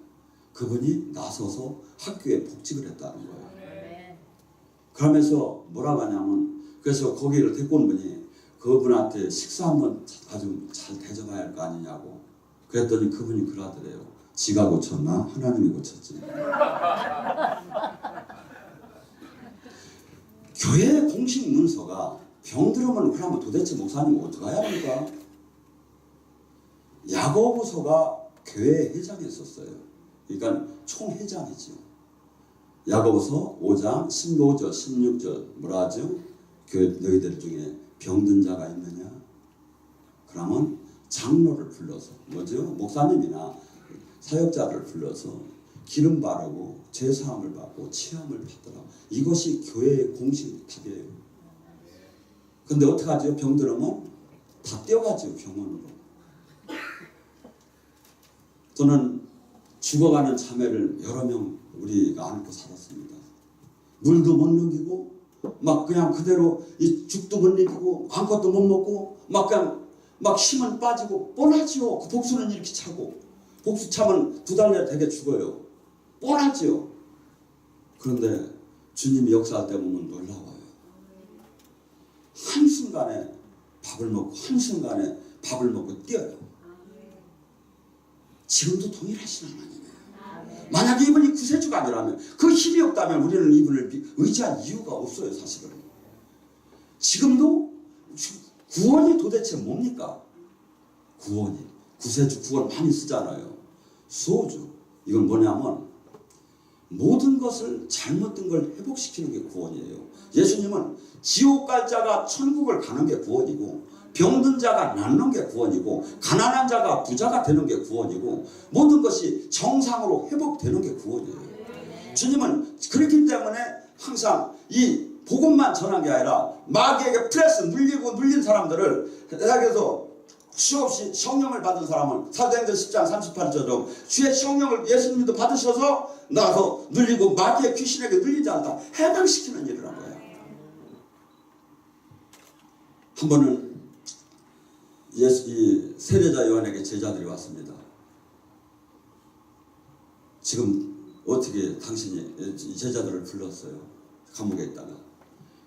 그분이 나서서 학교에 복직을 했다는 거예요. 그러면서 뭐라고 하냐면 그래서 거기를 데리고 온 분이 그분한테 식사 한번 아주 잘 대접해야 할 거 아니냐고 그랬더니 그분이 그러더래요. 지가 고쳤나? 하나님이 고쳤지. 교회 공식 문서가 병들으면 그러면 도대체 목사님 어떡해야 합니까? 야고보서가 교회 회장에 썼어요. 그러니까 총회장이죠. 야고보서 5장 15절 16절 뭐라 하죠? 교회 너희들 중에 병든 자가 있느냐? 그러면 장로를 불러서 뭐죠? 목사님이나 사역자를 불러서 기름 바르고 제사함을 받고 치함을 받더라. 이것이 교회의 공식 답이에요. 근데 어떡하죠? 병들으면 다 뛰어가죠 병원으로. 저는 죽어가는 자매를 여러 명 우리가 안고 살았습니다. 물도 못 넘기고 막 그냥 그대로 이 죽도 못 익히고 아무것도 못 먹고 막 그냥 막 힘은 빠지고 뻔하지요. 그 복수는 이렇게 차고 복수 차면 2달 내에 되게 죽어요. 뻔하지요. 그런데 주님이 역사할 때 보면 놀라워요. 한순간에 밥을 먹고 한순간에 밥을 먹고 뛰어요. 지금도 동일하신 하나님이에요. 만약에 이분이 구세주가 아니라면 그 힘이 없다면 우리는 이분을 의지할 이유가 없어요. 사실은. 지금도 구원이 도대체 뭡니까? 구원이. 구세주 구원 많이 쓰잖아요. 소주. 이건 뭐냐면 모든 것을 잘못된 걸 회복시키는 게 구원이에요. 예수님은 지옥 갈 자가 천국을 가는 게 구원이고 병든 자가 낫는 게 구원이고 가난한 자가 부자가 되는 게 구원이고 모든 것이 정상으로 회복되는 게 구원이에요. 주님은 그렇기 때문에 항상 이 복음만 전한 게 아니라 마귀에게 프레스 눌린 사람들을 대학에서 수없이 성령을 받은 사람은 사도행전 10장 38절로 주의 성령을 예수님도 받으셔서 나서 눌리고 마귀의 귀신에게 눌리지 않다 해방시키는 일을 한 거예요. 한 번은 이 세례자 요한에게 제자들이 왔습니다. 지금 어떻게 당신이 제자들을 불렀어요. 감옥에 있다가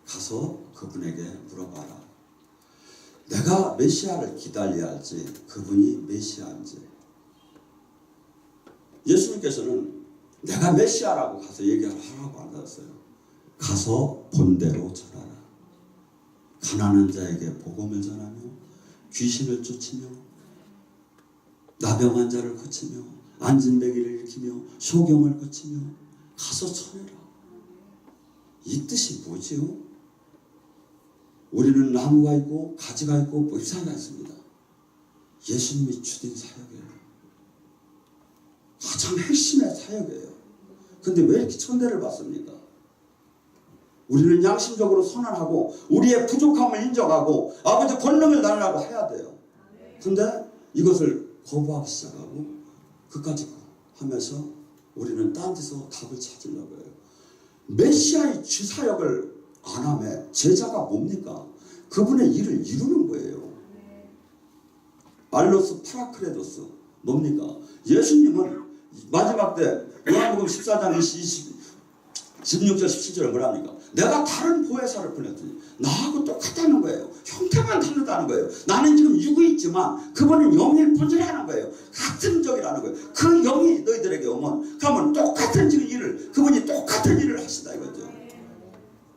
가서 그분에게 물어봐라. 내가 메시아를 기다려야 할지 그분이 메시아인지 예수님께서는 내가 메시아라고 가서 얘기하라고 안 하셨어요. 가서 본대로 전하라. 가난한 자에게 복음을 전하며 귀신을 쫓으며 나병 자를 고치며 안진뱅이를 일으키며 소경을 고치며 가서 전해라. 이 뜻이 뭐지요? 우리는 나무가 있고 가지가 있고 잎사귀가 있습니다. 예수님이 주된 사역이에요. 가장 핵심의 사역이에요. 근데 왜 이렇게 천대를 받습니까? 우리는 양심적으로 선언하고 우리의 부족함을 인정하고 아버지 권능을 달라고 해야 돼요. 근데 이것을 거부하기 시작하고 그까지 하면서 우리는 딴 데서 답을 찾으려고 해요. 메시아의 주사역을 안 하면 제자가 뭡니까? 그분의 일을 이루는 거예요. 알로스 파라크레도스 뭡니까? 예수님은 마지막 때 요한복음 14장 16절 17절에 뭐랍니까? 내가 다른 보혜사를 보냈더니 나하고 똑같다는 거예요. 형태만 다르다는 거예요. 나는 지금 육이 있지만 그분은 영일 본질이라는 거예요. 같은 적이라는 거예요. 그 영이 너희들에게 오면 그러면 똑같은 지금 일을 그분이 똑같은 일을 하시다 이거죠.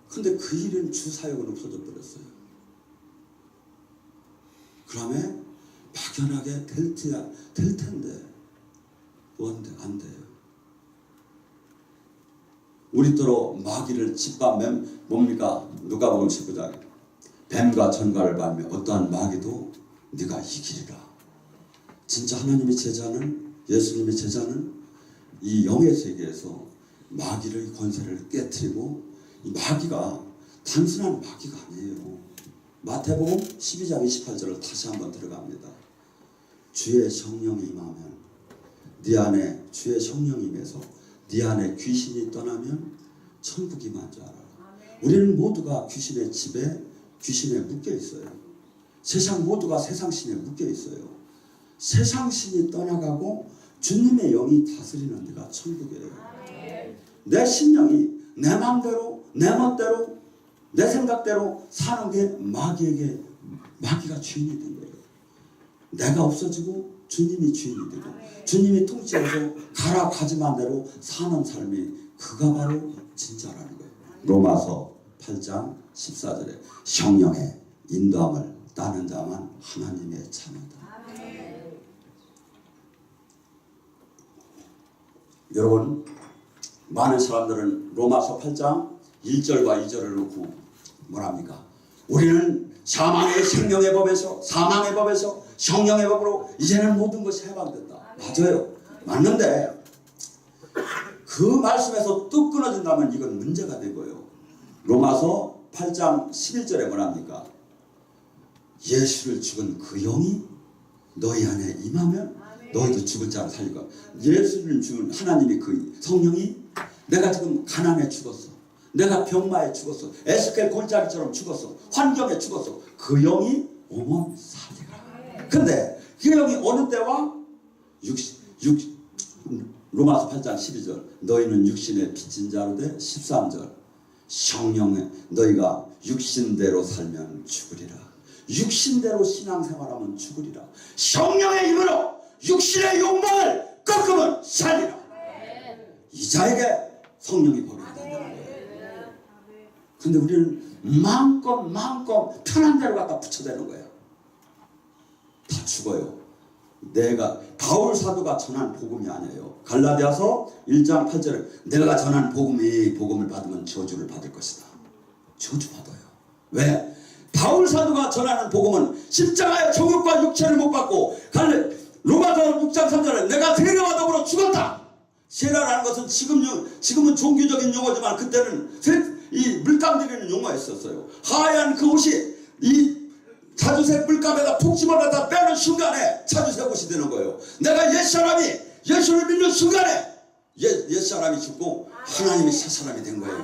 근데 그 일은 주사역은 없어져 버렸어요. 그러면 막연하게 될 텐데 안 돼요. 우리더러 마귀를 짓밟으면 뭡니까? 누가복음 19장 뱀과 전갈을 밟으며 어떠한 마귀도 네가 이기리라. 진짜 하나님의 제자는 예수님의 제자는 이 영의 세계에서 마귀의 권세를 깨트리고 이 마귀가 단순한 마귀가 아니에요. 마태복음 12장 28절을 다시 한번 들어갑니다. 주의 성령이 임하면 네 안에 주의 성령이 임해서 네 안에 귀신이 떠나면 천국이 임한 줄 알아라. 우리는 모두가 귀신의 집에 귀신에 묶여 있어요. 세상 모두가 세상신에 묶여 있어요. 세상신이 떠나가고 주님의 영이 다스리는 데가 천국이에요. 내 심령이 내 마음대로 내 멋대로 내 생각대로 사는 게 마귀가 주인이 된 거예요. 내가 없어지고 주님이 주인이 되고 주님이 통치해서 가라 가지만 대로 사는 삶이 그가 바로 진짜라는 거예요. 로마서 8장 14절에 성령의 인도함을 따는 자만 하나님의 자녀다. 여러분 많은 사람들은 로마서 8장 1절과 2절을 놓고 뭐랍니까? 우리는 사망의 생명의 법에서 사망의 법에서 성령의 법으로 이제는 모든 것이 해방된다. 맞아요. 맞는데 그 말씀에서 뚝 끊어진다면 이건 문제가 되고요. 로마서 8장 11절에 뭐랍니까? 예수를 죽은 그 영이 너희 안에 임하면 너희도 죽을 자를 살릴 거야. 예수를 죽은 하나님이 그 성령이 내가 지금 가난에 죽었어. 내가 병마에 죽었어. 에스겔 골짜기처럼 죽었어. 환경에 죽었어. 그 영이 오면 살리라. 근데 그 영이 어느 때와 로마서 8장 12절 너희는 육신에 빚진 자로 돼 13절 성령에 너희가 육신대로 살면 죽으리라. 육신대로 신앙생활하면 죽으리라. 성령의 힘으로 육신의 욕망을 꺾으면 살리라. 이 자에게 성령이 법이 된다는 거예요. 근데 우리는 마음껏 편한 대로 갖다 붙여대는 거예요. 다 죽어요. 내가 바울 사도가 전한 복음이 아니에요. 갈라디아서 1장 8절에 내가 전한 복음을 받으면 저주를 받을 것이다. 저주 받아요. 왜? 바울 사도가 전하는 복음은 십자가의 정욕과 육체를 못 받고 로마서 6장 3절에 내가 세례와 더불어 죽었다. 세례라는 것은 지금은 종교적인 용어지만 그때는 이 물감 들이는 용어였었어요. 하얀 그 옷이 이 자주색 물감에다 푹 집어넣다 빼는 순간에 자주색 옷이 되는 거예요. 내가 옛사람이 예수를 믿는 순간에 옛사람이 죽고 하나님이 새사람이 된 거예요.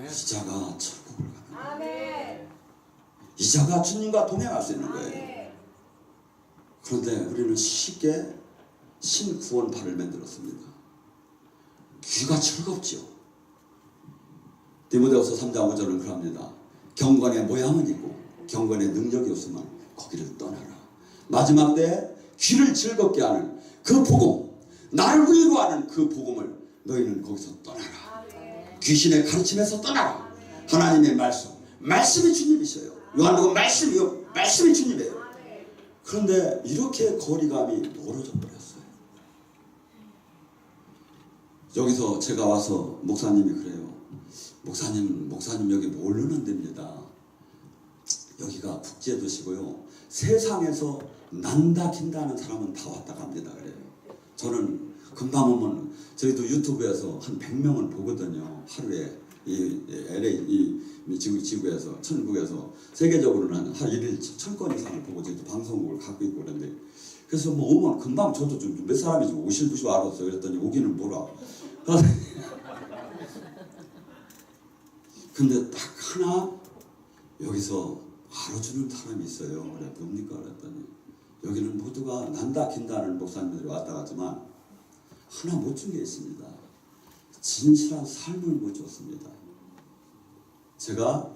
이자가 천국을 가는 거예요. 이자가 주님과 동행할 수 있는 거예요. 그런데 우리는 쉽게 신구원파를 만들었습니다. 귀가 즐겁죠. 디모데후서 3장 5절은 그럽니다. 경건의 모양은 있고 경건의 능력이 없으면 거기를 떠나라. 마지막 때 귀를 즐겁게 하는 그 복음, 나를 위로하는 그 복음을 너희는 거기서 떠나라. 귀신의 가르침에서 떠나라. 하나님의 말씀이 주님이셔요. 요한복음 말씀이 주님이에요. 그런데 이렇게 거리감이 멀어져 버렸어요. 여기서 제가 와서 목사님이 그래요. 목사님 여기 모르는 데입니다. 여기가 국제도시고요. 세상에서 난다 긴다는 사람은 다 왔다 갑니다. 그래요. 저는 금방 오면 저희도 유튜브에서 한 100명은 보거든요. 하루에 이 LA 이 지구에서 천국에서 세계적으로는 한 일일 1000건 이상을 보고 저희도 방송국을 갖고 있고 그런데 그래서 뭐 오면 금방 저도 좀 몇 사람이 좀 오실 줄 알았어요. 그랬더니 오기는 뭐라. 근데 딱 하나 여기서 알아주는 사람이 있어요. 그래 뭡니까 그랬더니 여기는 모두가 난다 긴다는 목사님들이 왔다 갔지만 하나 못 준 게 있습니다. 진실한 삶을 못 줬습니다. 제가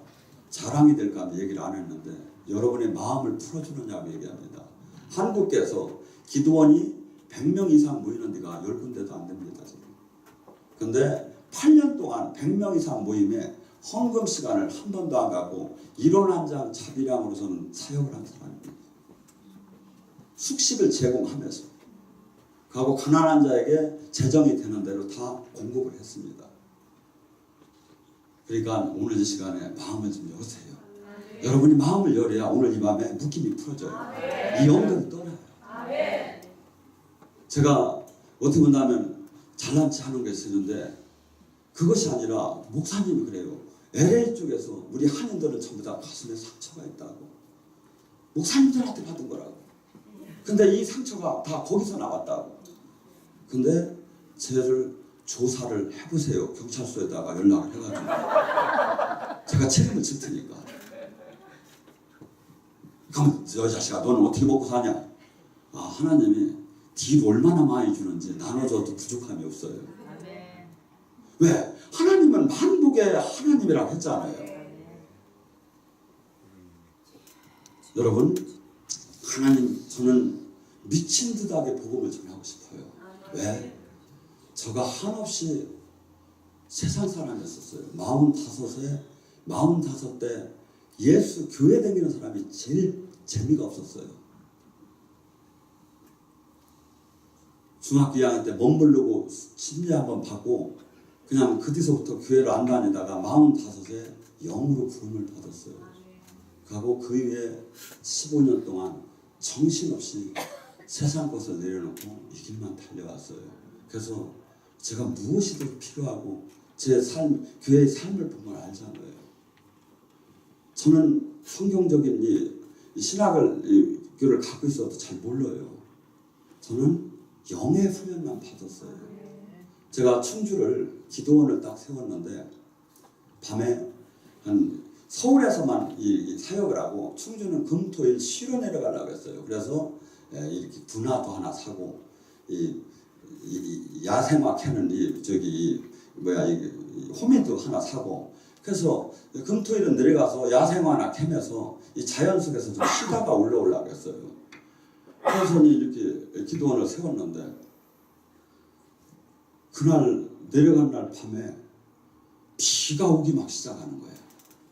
자랑이 될까 하면 얘기를 안 했는데 여러분의 마음을 풀어주느냐고 얘기합니다. 한국에서 기도원이 100명 이상 모이는 데가 10군데도 안 됩니다. 지금. 근데 8년 동안 100명 이상 모임에 헌금 시간을 한 번도 안 갖고 1원 한 장 자비량으로서는 사역을 한 사람입니다. 숙식을 제공하면서 하고 가난한 자에게 재정이 되는 대로 다 공급을 했습니다. 그러니까 오늘 이 시간에 마음을 좀 여세요. 여러분이 마음을 열어야 오늘 이 밤에 묶임이 풀어져요. 이 영들이 떠나요. 제가 어떻게 본다면 잘난 체 하는 게 있었는데 그것이 아니라 목사님이 그래요. LA 쪽에서 우리 한인들은 전부 다 가슴에 상처가 있다고. 목사님들한테 받은 거라고. 근데 이 상처가 다 거기서 나왔다고. 근데 쟤를 조사를 해보세요. 경찰서에다가 연락을 해가지고 제가 책임을 질 테니까. 그럼 저 자식아 너는 어떻게 먹고 사냐? 아 하나님이 딜 얼마나 많이 주는지 나눠줘도 부족함이 없어요. 왜? 하나님은 만복의 하나님이라고 했잖아요. 여러분 하나님 저는 미친 듯하게 복음을 전하고 싶어요. 왜? 저가 한없이 세상 사람이었어요. 45대 예수 교회 다니는 사람이 제일 재미가 없었어요. 중학교 2학년 때 멋모르고 침례 한번 받고 그냥 그 뒤서부터 교회를 안 다니다가 45에 영으로 부름을 받았어요. 그리고 그 이후에 15년 동안 정신없이 세상 것을 내려놓고 이 길만 달려왔어요. 그래서 제가 무엇이 더 필요하고 제 삶, 교회의 삶을 보면 알잖아요. 저는 성경적인 이 신학을 교를 갖고 있어도 잘 몰라요. 저는 영의 훈련만 받았어요. 제가 충주를 기도원을 딱 세웠는데 밤에 한 서울에서만 이 사역을 하고 충주는 금토일 쉬러 내려가려고 했어요. 그래서 이렇게 분화도 하나 사고 이 야생화 캐는 이 호미도 하나 사고 그래서 금토일은 내려가서 야생화 하나 캐면서 이 자연 속에서 좀 쉬다가 올라오려고 했어요. 그래서 이렇게 기도원을 세웠는데 그날 내려간 날 밤에 비가 오기 막 시작하는 거예요.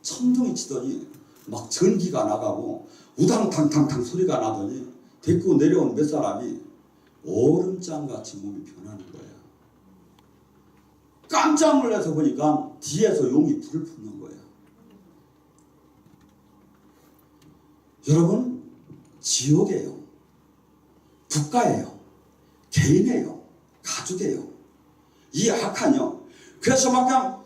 천둥이 치더니 막 전기가 나가고 우당탕탕탕 소리가 나더니 데리고 내려온 몇 사람이 얼음장같이 몸이 변하는 거예요. 깜짝 놀라서 보니까 뒤에서 용이 불을 뿜는 거예요. 여러분 지옥이에요. 국가예요. 개인이에요. 가족이에요. 이 악한요. 그래서 막 그냥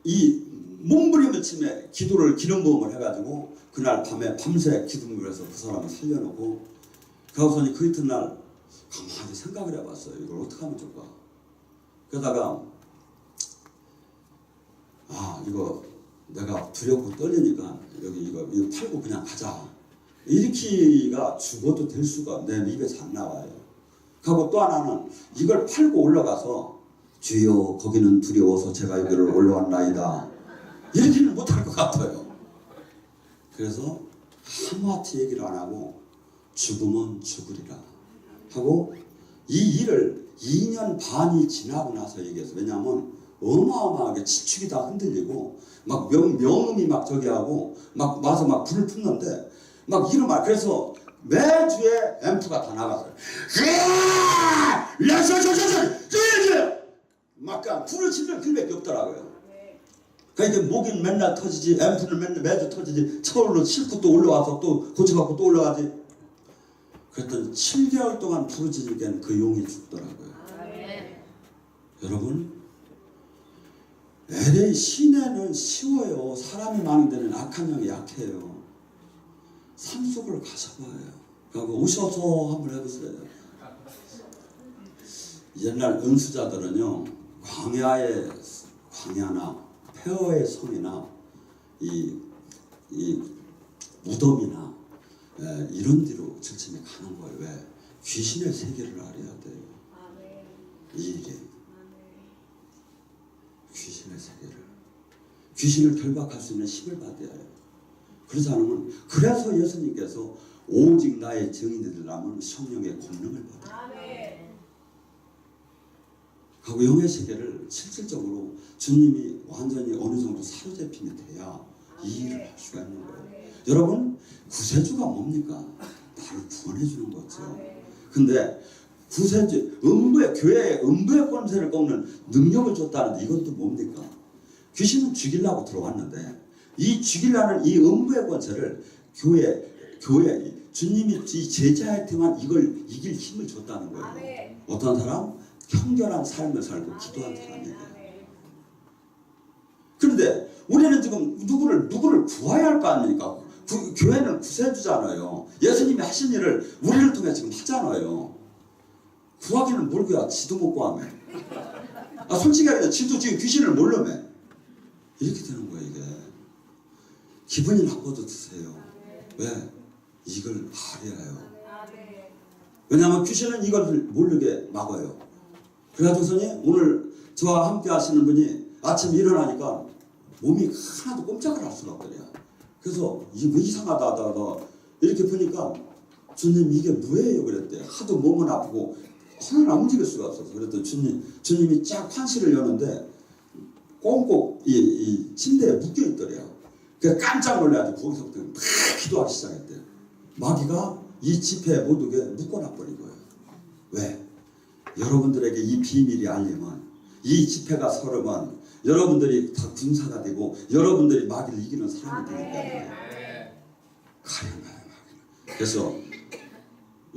이 몸부림을 치며 기도를 기름 부음을 해가지고 그날 밤에 밤새 기도를 해서 그 사람을 살려놓고 그러고서는 그 이튿날 가만히 생각을 해봤어요. 이걸 어떻게 하면 좋을까? 그러다가 이거 내가 두렵고 떨리니까 여기 이거 팔고 그냥 가자. 이렇게가 죽어도 될 수가 내 입에서 안 나와요. 그리고 또 하나는 이걸 팔고 올라가서 주여 거기는 두려워서 제가 여기를 올라왔나이다. 이렇게는 못할 것 같아요. 그래서 하루아트 얘기를 안 하고 죽으면 죽으리라 하고 이 일을 2년 반이 지나고 나서 얘기했어. 왜냐하면 어마어마하게 지축이 다 흔들리고 막 명음이 막 저기 하고 막 와서 막 불을 폈는데 막 이런 말. 그래서 매주에 앰프가 다 나갔어요. 막 그냥 불을 치면 그밖에 없더라고요. 그러니까 목이 맨날 터지지, 앰프는 맨날 매주 터지지, 차올로 싣고 또 올라와서 또 고쳐갖고 또 올라가지. 그랬더니 7개월 동안 부르짖으니까 그 용이 죽더라고요. 아멘. 여러분, LA 시내는 쉬워요. 사람이 많은 데는 악한 영이 약해요. 산속을 가셔봐요. 그리고 오셔서 한번 해보세요. 옛날 은수자들은요, 광야나 폐허의 성이나 이 무덤이나 이런 데로 절친이 가는 거예요. 왜? 귀신의 세계를 알아야 돼요. 이 일이 귀신의 세계를, 귀신을 결박할 수 있는 힘을 받아야 해요. 그렇지 않으면, 그래서 예수님께서 오직 나의 증인이 되려면 성령의 권능을 받아요. 하고 영의 세계를 실질적으로 주님이 완전히 어느 정도 사로잡힘이 돼야 이 일을 할 수가 있는 거예요. 여러분, 구세주가 뭡니까? 나를 구원해 주는 거죠. 근데 구세주, 교회에 음부의 권세를 꺾는 능력을 줬다는데 이것도 뭡니까? 귀신은 죽이려고 들어왔는데 이 죽이려는 이 음부의 권세를 교회 주님이 이 제자한테만 이걸 이길 힘을 줬다는 거예요. 어떤 사람? 청결한 삶을 살고 기도한 사람이에요. 그런데 우리는 지금 누구를 구해야 할 거 아닙니까? 교회는 구세주잖아요. 예수님이 하신 일을 우리를 통해 지금 하잖아요. 구하기는 뭘 구해? 지도 못 구하면. 솔직히 말해서 지도 지금 귀신을 몰라매. 이렇게 되는 거예요, 이게. 기분이 나빠도 드세요. 왜? 이걸 알아야 해요. 왜냐하면 귀신은 이걸 모르게 막아요. 그래가지고서니 오늘 저와 함께 하시는 분이 아침에 일어나니까 몸이 하나도 꼼짝을 할 수가 없더래요. 그래서 이게 이상하다 하다가 이렇게 보니까 주님 이게 뭐예요? 그랬대. 하도 몸은 아프고 하나 움직일 수가 없어서. 그랬더니 주님이 쫙 환시를 여는데 꽁꽁 이 침대에 묶여 있더래요. 그래서 깜짝 놀라가지고 거기서부터 막 기도하기 시작했대요. 마귀가 이 집회에 못 오게 묶어놔버린 거예요. 왜? 여러분들에게 이 비밀이 알리면 이 집회가 서르면 여러분들이 다 군사가 되고 여러분들이 마귀를 이기는 사람이 되기 때문에 가려나요, 마귀는. 그래서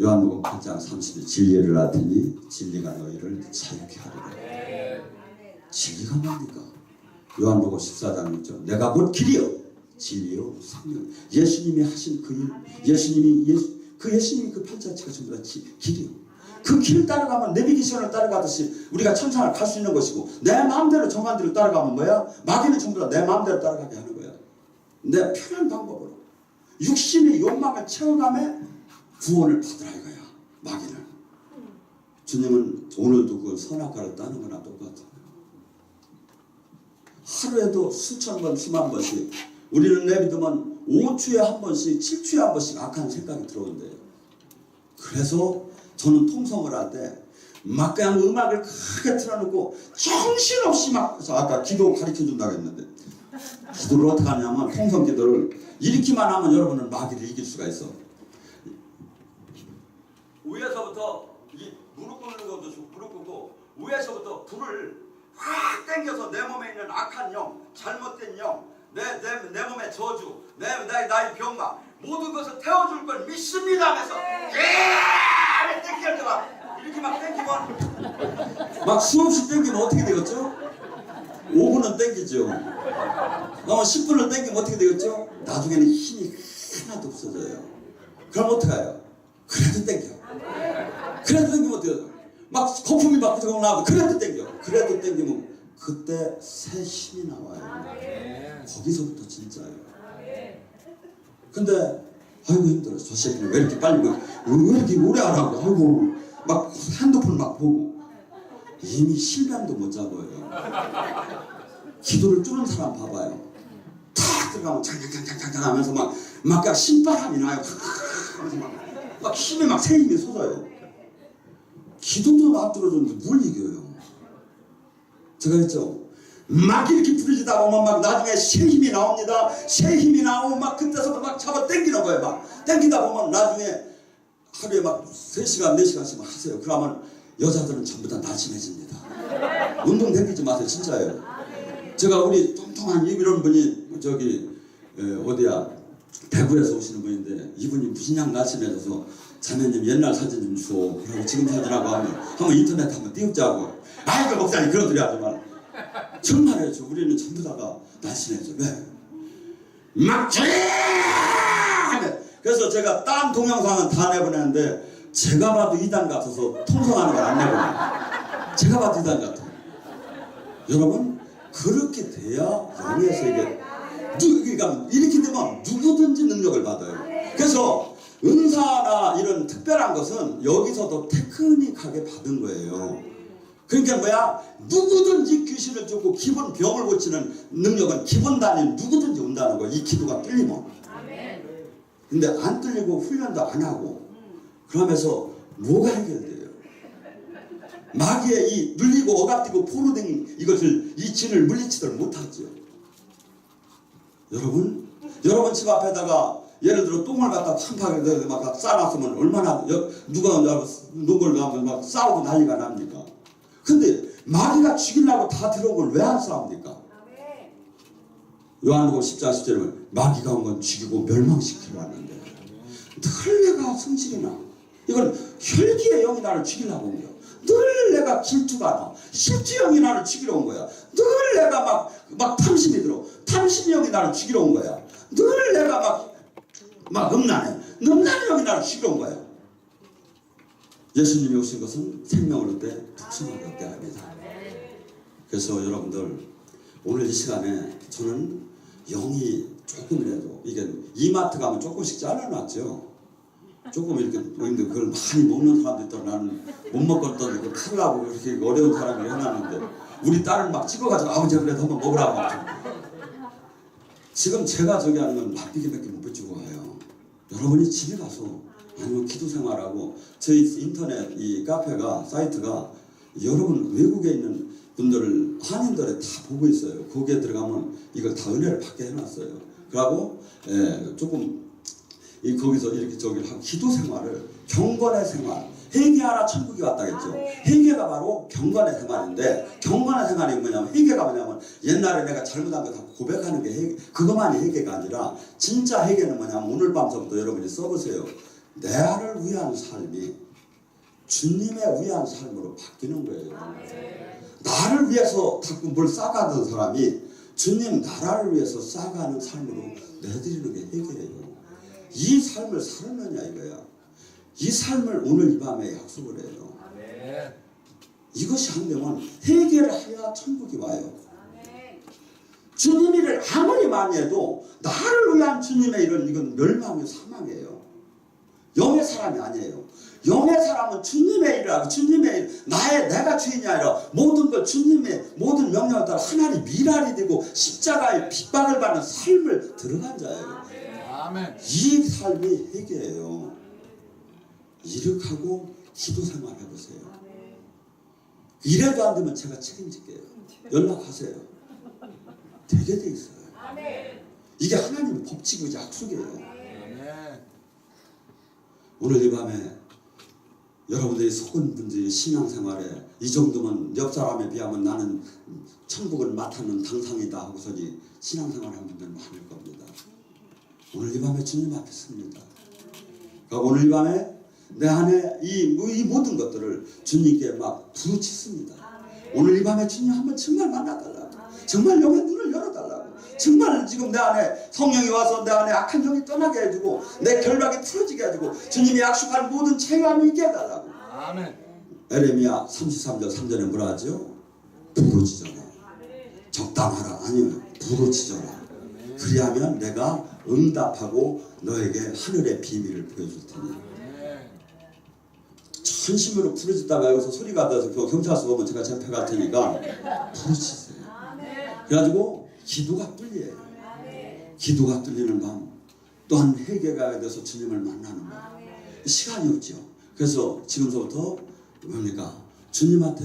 요한복음 8장 30절 진리를 알더니 진리가 너희를 자유케 하리라. 진리가 뭡니까? 요한복음 14장 6절 내가 곧 길이요 진리요 생명. 예수님이 하신 그 일, 예수님이 그 팔자치가 전부 다 길이요. 그 길을 따라가면 내비게이션을 따라가듯이 우리가 천상을 갈 수 있는 것이고, 내 마음대로 정한 대로 따라가면 뭐야? 마귀는 전부 다 내 마음대로 따라가게 하는 거야. 내 편한 방법으로 육신의 욕망을 채워가며 구원을 받으라 이거야. 마귀는. 주님은 오늘도 그 선악과를 따는 거나 똑같아요. 하루에도 수천 번 수만 번씩, 우리는 내비두면 5초에 한 번씩 7초에 한 번씩 악한 생각이 들어온대요. 그래서 저는 통성을 할 때 막 그냥 음악을 크게 틀어놓고 정신없이 막, 아까 기도 가르쳐준다고 했는데 기도를 어떻게 하냐면 통성 기도를 이렇게만 하면 여러분은 마귀를 이길 수가 있어. 위에서부터 이 무릎 꿇는 것도 좋고, 무릎 꿇고 위에서부터 불을 확 당겨서 내 몸에 있는 악한 영, 잘못된 영, 내 몸의 저주, 나의 병마 모든 것을 태워줄 걸 믿습니다 하면서 땡기는 막 이렇게 막 땡기면 막 수없이 땡기면 어떻게 되겠죠? 5분은 땡기죠. 그러면 10분을 땡기면 어떻게 되겠죠? 나중에는 힘이 하나도 없어져요. 그럼 어떡해요? 그래도 땡겨. 그래도 땡기면 어떡해요? 막 거품이 막 나와도 그래도 땡겨. 그래도 땡기면 그때 새 힘이 나와요. 거기서부터 진짜예요. 근데 아이고 힘들어. 저 새끼는 왜 이렇게 빨리 왜 이렇게 오래 하라고. 아이고 막 핸드폰 막 보고 이미 실감도 못 잡아요. 기도를 뚫는 사람 봐봐요. 탁 들어가면 장장장장장 하면서 막 그냥 신바람이 나요. 막 힘이 막 새 힘이 솟아요. 기도도 안 들어줬는데 뭘 이겨요? 제가 했죠. 막 이렇게 부르짖다 보면 막 나중에 새 힘이 나옵니다. 새 힘이 나오면 막 그때서부터 막 잡아 당기는 거예요. 막 당기다 보면 나중에 하루에 막 3시간, 4시간씩 막 하세요. 그러면 여자들은 전부 다 날씬해집니다. 운동 당기지 마세요. 진짜예요. 제가 우리 뚱뚱한 이런 분이 저기 어디야 대구에서 오시는 분인데 이분이 무슨 양 날씬해져서 자매님 옛날 사진 좀 줘. 그러고 지금 사진하고 하면 한번 인터넷 한번 띄우자고. 아이고 목사님 그런 소리 하지 마. 정말이에요. 우리는 전부 다가 날씬해져. 왜? 막 하면 그래서 제가 딴 동영상은 다 내보내는데 제가 봐도 이단 같아서 통성하는 걸 안 내보내요. 제가 봐도 이단 같아요. 여러분 그렇게 돼야 영의 세계 그러니까 이렇게 되면 누구든지 능력을 받아요. 그래서 은사나 이런 특별한 것은 여기서도 테크닉하게 받은 거예요. 그러니까 뭐야? 누구든지 귀신을 쫓고 기본 병을 고치는 능력은 기본 단위 누구든지 온다는 거예요. 이 기도가 뚫리면. 근데 안 뚫리고 훈련도 안 하고 그러면서 뭐가 해결돼요? 마귀의 이 눌리고 억압되고 포로된 이것을 이 진을 물리치들 못하죠. 여러분 집 앞에다가 예를 들어 똥을 갖다 판파게 막 쌓아놨으면 얼마나 누가 농걸 가면 막 싸우고 난리가 납니까? 근데 마귀가 죽이려고 다 들어온 걸 왜 안 싸웁니까? 요한복음 10장 10절에 마귀가 온 건 죽이고 멸망시키려 왔는데 늘 내가 성질이 나. 이건 혈기의 영이 나를 죽이려고 온 거야. 늘 내가 질투가 나. 질투 영이 나를 죽이러 온 거야. 늘 내가 막 탐심이 들어. 탐심 영이 나를 죽이러 온 거야. 늘 내가 막 음란해. 음란의 영이 나를 죽이러 온 거야. 예수님이 오신 것은 생명을 얻되 풍성하게 얻게 합니다. 그래서 여러분들 오늘 이 시간에 저는 영이 조금이라도 이게 이마트 가면 조금씩 잘라놨죠. 조금 이렇게 그걸 많이 먹는 사람도 있더라. 나는 못 먹었더니 그걸 팔라고 그렇게 어려운 사람이 해놨는데 우리 딸은 막 찍어가지고 아버지 그래도 한번 먹으라고 지금 제가 저기 하는 건 맛비기밖에 못 붙이고 와요. 여러분이 집에 가서 아니면 기도 생활하고 저희 인터넷 이 카페가 사이트가 여러분 외국에 있는 분들을 한인들을 다 보고 있어요. 거기에 들어가면 이걸 다 은혜를 받게 해놨어요. 그리고 조금 거기서 이렇게 저기를 하고 기도 생활을 경건의 생활 회개하라 천국이 왔다겠죠. 회개가 바로 경건의 생활인데 경건의 생활이 뭐냐면 회개가 뭐냐면 옛날에 내가 잘못한 거 다 고백하는 게 그것만이 회개가 아니라 진짜 회개는 뭐냐면 오늘 밤서부터 여러분이 써보세요. 나를 위한 삶이 주님의 위한 삶으로 바뀌는 거예요. 나를 위해서 자꾸 뭘 쌓아가던 사람이 주님 나라를 위해서 쌓아가는 삶으로 내드리는 게 회개예요. 이 삶을 살았느냐 이거야. 이 삶을 오늘 이 밤에 약속을 해요. 이것이 안 되면 회개를 해야 천국이 와요. 주님 일을 아무리 많이 해도 나를 위한 주님의 일은 이건 멸망이고 사망이에요. 영의 사람이 아니에요. 영의 사람은 주님의 일을 하고 주님의 일, 내가 주인이 아니라 모든 걸 주님의 모든 명령을 따라 하나님 미랄이 되고 십자가의 핍박을 받는 삶을 들어간 자예요. 아멘. 이 삶이 회개예요. 이렇게하고 기도 생활 해보세요. 이래도 안 되면 제가 책임질게요. 연락하세요. 되게 돼 있어요. 이게 하나님의 법칙이고 약속이에요. 오늘 이 밤에 여러분들이 속은 분들이 신앙생활에 이 정도면 옆 사람에 비하면 나는 천국을 맡았는 당상이다 하고서니 신앙생활하는 분들 많을 겁니다. 오늘 이 밤에 주님 앞에 섭니다. 그러니까 오늘 이 밤에 내 안에 이 모든 것들을 주님께 막 부르짖습니다. 오늘 이 밤에 주님 한번 정말 만나달라고. 정말 영의 눈을 열어달라고. 정말 지금 내 안에 성령이 와서 내 안에 악한 영이 떠나게 해주고 내 결박이 풀어지게 해주고 주님이 약속한 모든 체험을 있게 해달라고. 아멘. 에레미야 33절 3절에 뭐라 하죠? 부르짖어라. 적당하라. 아니요. 부르짖어라. 그리하면 내가 응답하고 너에게 하늘의 비밀을 보여줄 테니. 전심으로 부르짖다가 여기서 소리가 나서 경찰서 오면 제가 제패 갈 테니까 부르짖으세요. 그래가지고 기도가 뚫려요. 기도가 뚫리는 밤 또한 회개가 돼서 주님을 만나는 밤. 시간이 없죠. 그래서 지금서부터 뭡니까? 주님한테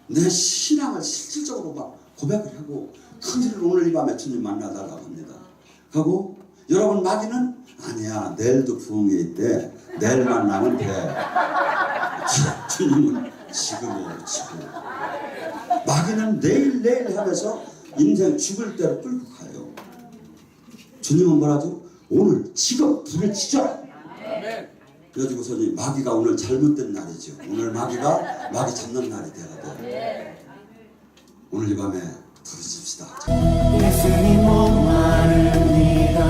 내 신앙을 실질적으로 막 고백을 하고 큰일을 오늘 이 밤에 주님 만나달라고 합니다. 하고 여러분 마귀는 아니야 내일도 부흥회 있대 내일 만나면 돼. 주님은 지금이에요 지금. 마귀는 내일 하면서 인생 죽을 대로 끌고 가요. 주님은 뭐라죠? 오늘 지금 불을 지져라. 그래가지고서니 마귀가 오늘 잘못된 날이죠. 오늘 마귀가 마귀 잡는 날이 돼야 돼. 오늘 이 밤에 부르십시다. 예수님 목마릅니다.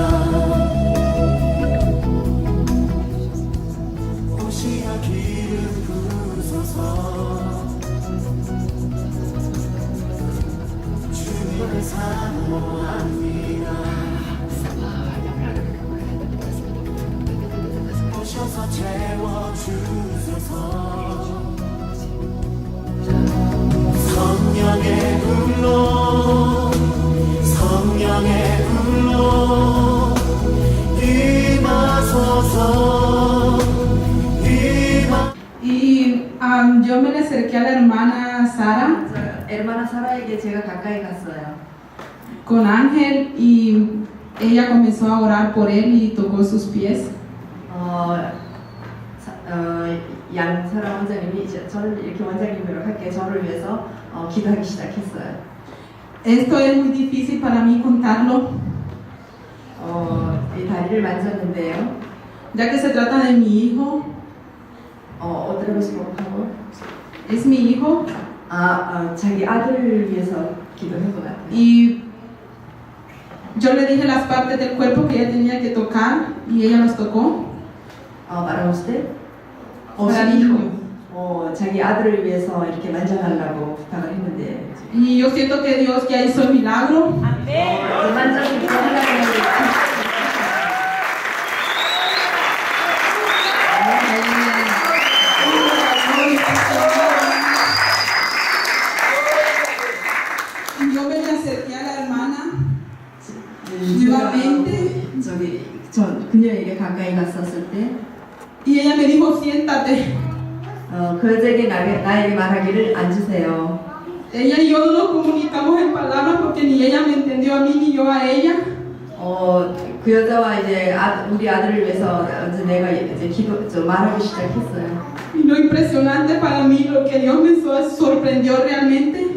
오시어 기름 부으소서. 주님을 사모합니다. 오셔서 채워주소서. 성령의 불로 성령의 불로 임하소서. Y yo me le acerqué a la hermana Sara 에르마나 사라에게 제가 가까이 갔어요. con Ángel y ella comenzó a orar por él y tocó sus pies. 양사라 원장님이 이제 저를 이렇게 원장님으로 할게 저를 위해서 기도하기 시작했어요. Esto es muy difícil para mí contarlo, 이 다리를 만졌는데요. ya que se trata de mi hijo, otra vez por favor. es mi hijo 자기 아들을 위해서 기도한 것 같아요. y yo le dije las partes del cuerpo que ella tenía que tocar y ella los tocó. 말하고 있을 때 Para mi hijo. 자기 아들을 위해서 이렇게 만져달라고 부탁을 했는데 Y yo siento que Dios ya hizo el milagro. 만져주고 하나님을 Yo me le acerqué a la hermana nuevamente 저 그녀에게 가까이 갔었을 때 y ella me dijo siéntate. 그에게 나에게 말하기를 앉으세요. Ella y yo no nos comunicamos en palabras porque ni ella me entendió a mí ni yo a ella. 그 여자와 이제 우리 아들을 위해서 이제 내가 이제 말하기 시작했어요. Y lo impresionante para mí, lo que Dios me sorprendió realmente,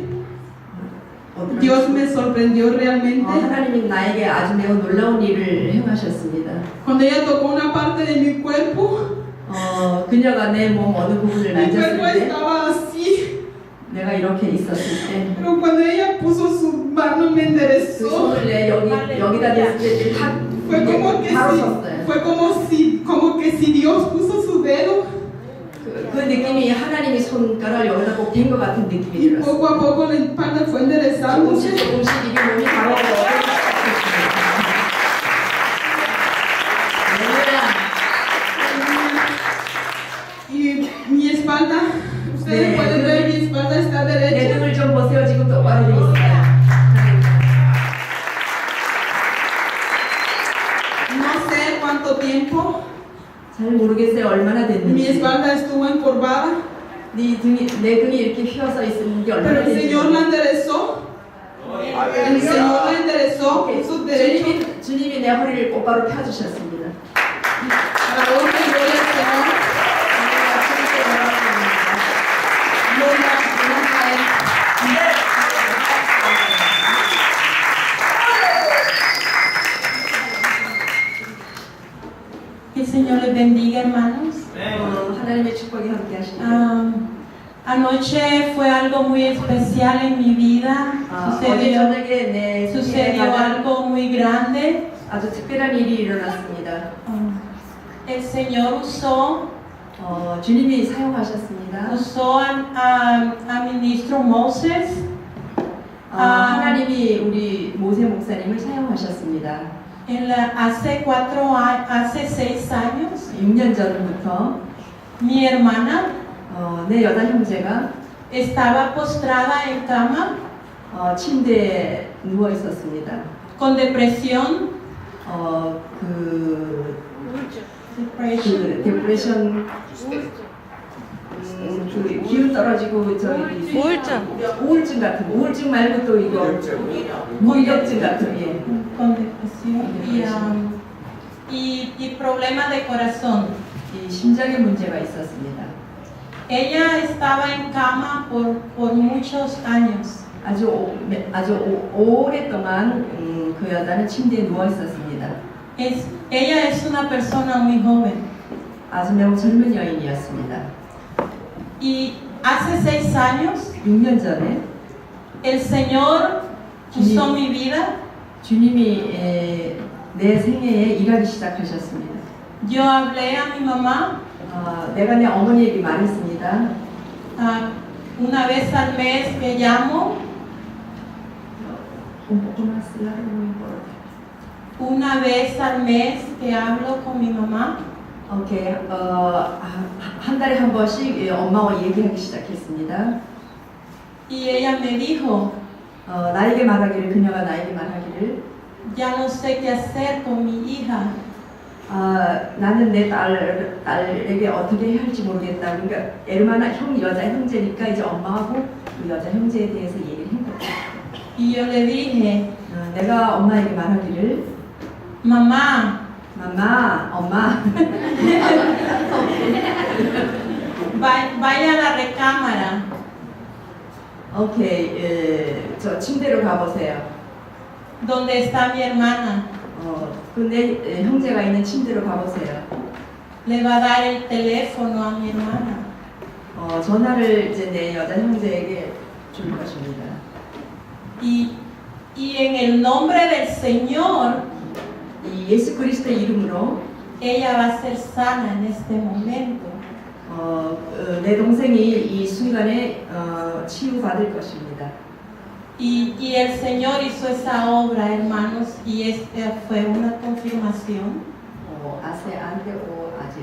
Dios me sorprendió realmente. 하나님이 나에게 아주 매우 놀라운 일을 행하셨습니다. Cuando ella tocó una parte de mi cuerpo, 그녀가 내 몸 어느 부분을 mi cuerpo 만졌을 때 estaba así. 내가 이렇게 있었을 때 Pero cuando ella puso su mano me 그 enderezó. 손을 내 여기다 댔을 때 탁 Fue como que 바로 si, 섰어요. fue como que si Dios puso su dedo 그 느낌이 하나님이 손가락을 여기다 꼭 댄 것 같은 느낌이 y 들었어요. poco a poco la espalda fue enderezándose. 조금씩 이게 몸이 바로 Y mi espalda, ustedes pueden ver, mi espalda está 내 derecha. 등을 좀 보세요. 지금 똑바로 돼 있어요. No sé cuánto tiempo 잘 모르겠어요. 얼마나 mi 됐는지. espalda estuvo encorvada, 내 등이 이렇게 휘어서 있는 게 pero 얼마나 el Señor la 됐는지. enderezó. El Señor la enderezó con sus derechos. 주님이 내 허리를 똑바로 펴주셨습니다. Para la honra y gloria al Señor. Gloria a Él. Que el Señor les bendiga, hermanos. 하나님의 축복이 함께 하시길. Anoche fue algo muy especial en mi vida. 어제 저녁에 내 Sucedió algo muy grande. 아주 특별한 일이 일어났습니다. El Señor usó 주님이 사용하셨습니다. a ministro Moses. 하나님이 우리 모세 목사님을 사용하셨습니다. Hace 6 años, 6년 전부터 mi hermana 내 여자 형제가 estaba postrada en cama 침대에 누워 있었습니다. con depresión. 디프레션 그 떨어지고 저기 우울증 같은 거. 우울증 말고 또 이거 무기력증 같은 게. con depresión y problemas de corazón. 이 심장에 문제가 있었습니다. Ella estaba en cama por muchos años. 아주 오랫동안 그 여자는 침대에 누워 있었습니다. Ella es una persona muy joven. 아주 매우 젊은 여인이었습니다. Y hace 6 años 6년 전에 el Señor usó mi vida. 주님이 내 생애에 일하기 시작하셨습니다. Yo hablé a mi mamá 내가 내 어머니에게 말했습니다. una vez al mes que llamo, una vez al mes que hablo con mi mamá. 오케이, 한 달에 한 번씩 엄마와 얘기하기 시작했습니다. Y ella me dijo, 나에게 말하기를, 그녀가 나에게 말하기를, ya no sé qué hacer con mi hija. 나는 내 딸에게 어떻게 해야 할지 모르겠다. 그러니까 에르마나 여자 형제니까 이제 엄마하고 그 여자 형제에 대해서 얘기를 한 거죠. Y yo le dije, 내가 엄마에게 말하기를, mamá, 엄마, vaya a la recámara. 오케이, 저 침대로 가보세요. Donde está mi hermana. 근데 형제가 있는 침대로 가보세요. Le va a dar el teléfono a mi hermana. 전화를 이제 내 여자 형제에게 줄 것입니다. Y en el nombre del Señor, 이 예수 그리스도의 이름으로 ella va a ser sana en este momento. 내 동생이 이 순간에 치유받을 것입니다. Y el Señor hizo esa obra, hermanos, y esta fue una confirmación. 아세한테 아제.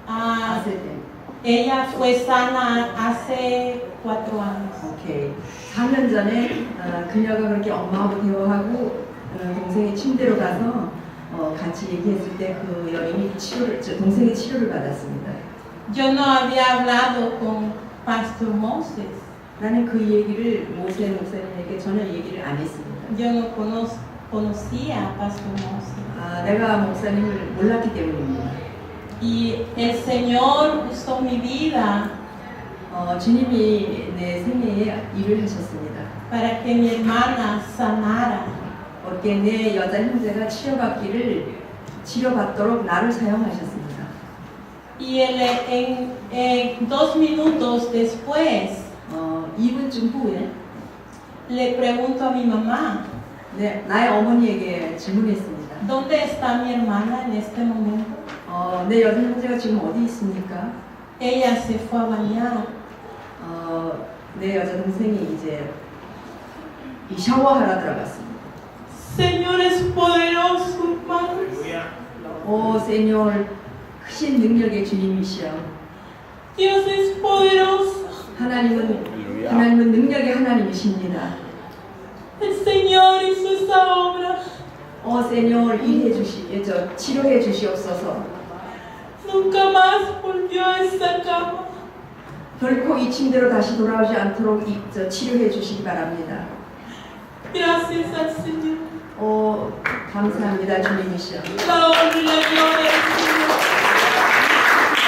아세테. Ella fue sana hace 4 años. 오케이. 4년 전에 그녀가 그렇게 엄마하고 대화하고 동생이 침대로 가서 같이 얘기했을 때 그 여인이 동생의 치료를 받았습니다. Yo no había hablado con Pastor Moses. 나는 그 얘기를 모세 목사님에게 전혀 얘기를 안 했습니다. Yo no conocía a Pastor Moses. 내가 목사님을 몰랐기 때문입니다. Y el Señor usó mi vida 주님이 내 생애에 일을 하셨습니다. para que mi hermana sanara. porque 내 여자 형제가 치료받도록 나를 사용하셨습니다. Y en 2 minutos después 2분쯤 후에 le pregunto a mi mamá, 나의 어머니에게 질문했습니다. ¿dónde está mi hermana en este momento? 내 여자 형제가 지금 어디 있습니까? Ella se fue a bañar. 내 여자 동생이 이제 이 샤워하러 들어갔습니다. Señor es poderoso, hermanos. 오, Señor, 크신 능력의 주님이시여. Dios es poderoso. 하나님은 능력의 하나님이십니다. El Señor hizo esa obra. 오, Señor, 치료해 주시옵소서. Nunca más volvió a esa cama. 결코 이 침대로 다시 돌아오지 않도록 치료해 주시기 바랍니다. Gracias al Señor. 오, 감사합니다, 주님이시여. La honra y la gloria al Señor.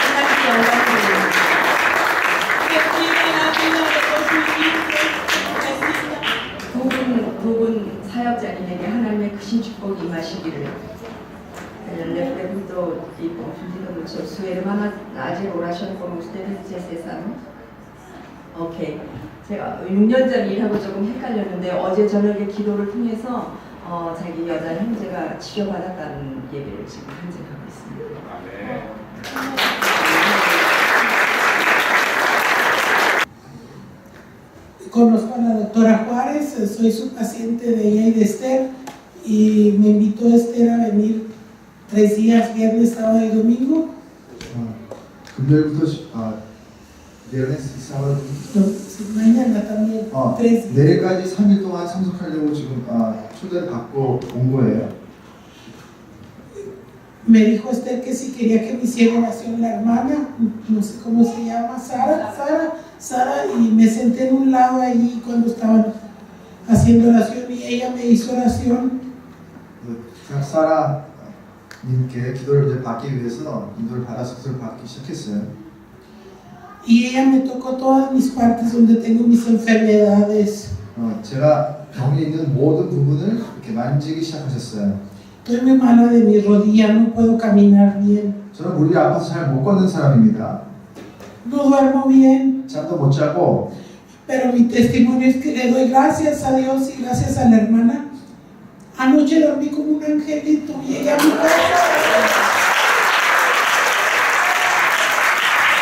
하나님께 영광드립니다. Que tiene la vida de los vivientes. 두 분 사역자님에게 하나님의 크신 축복이 임하시기를. Le pregunto y confundido mucho. Su hermana ayer oración por ustedes, César. 오케이. 제가 6년 전 일하고 조금 헷갈렸는데 어제 저녁에 기도를 통해서 자기 여자 형제가 치료받았다는 얘기를 지금 간증하고 있습니다. Conozco a la doctora Juárez, soy su paciente de ella y de Esther, y me invitó Esther a venir 3 días, viernes, sábado y domingo. 금요일부터 viernes y sábado. Mañana también, 3 días. 내일까지 3일 동안 참석하려고 지금 초대를 받고 온 거예요. me dijo Esther que si quería que me hiciera oración la hermana, no sé cómo se llama, Sara, y me senté en un lado allí cuando estaban haciendo oración y ella me hizo oración. 사라님께 기도를 이제 받기 위해서 인도를 받아서 기도를 받기 시작했어요. Y ella me tocó todas mis partes donde tengo mis enfermedades. 제가 병이 있는 모든 부분을 이렇게 만지기 시작하셨어요. Estoy muy mala de mi rodilla, no puedo caminar bien. 저는 무릎이 아파서 잘 못 걷는 사람입니다. No duermo bien, 잠도 못 자고 pero mi testimonio es que le doy gracias a Dios y gracias a la hermana. Anoche dormí como un angelito, llegué a mi casa.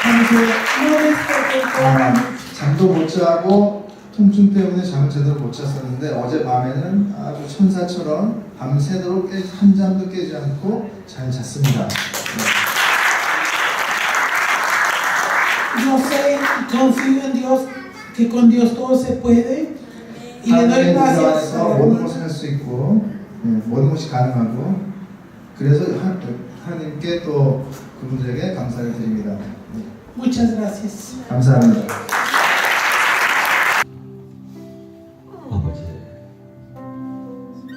No desperté toda la noche. 잠도 못 자고 통증 때문에 잠을 제대로 못 잤었는데 어제 밤에는 아주 천사처럼 밤새도록 한 잠도 깨지 않고 잘 잤습니다. Yo sé y confío en Dios, que con Dios todo se puede. Y le doy 하나님의 그 gracias a la 안에서 모든 hermana. 것을 할 수 있고 모든 것이 가능하고 그래서 하나님께 또 그분들에게 감사를 드립니다. Muchas gracias. 감사합니다. 아버지,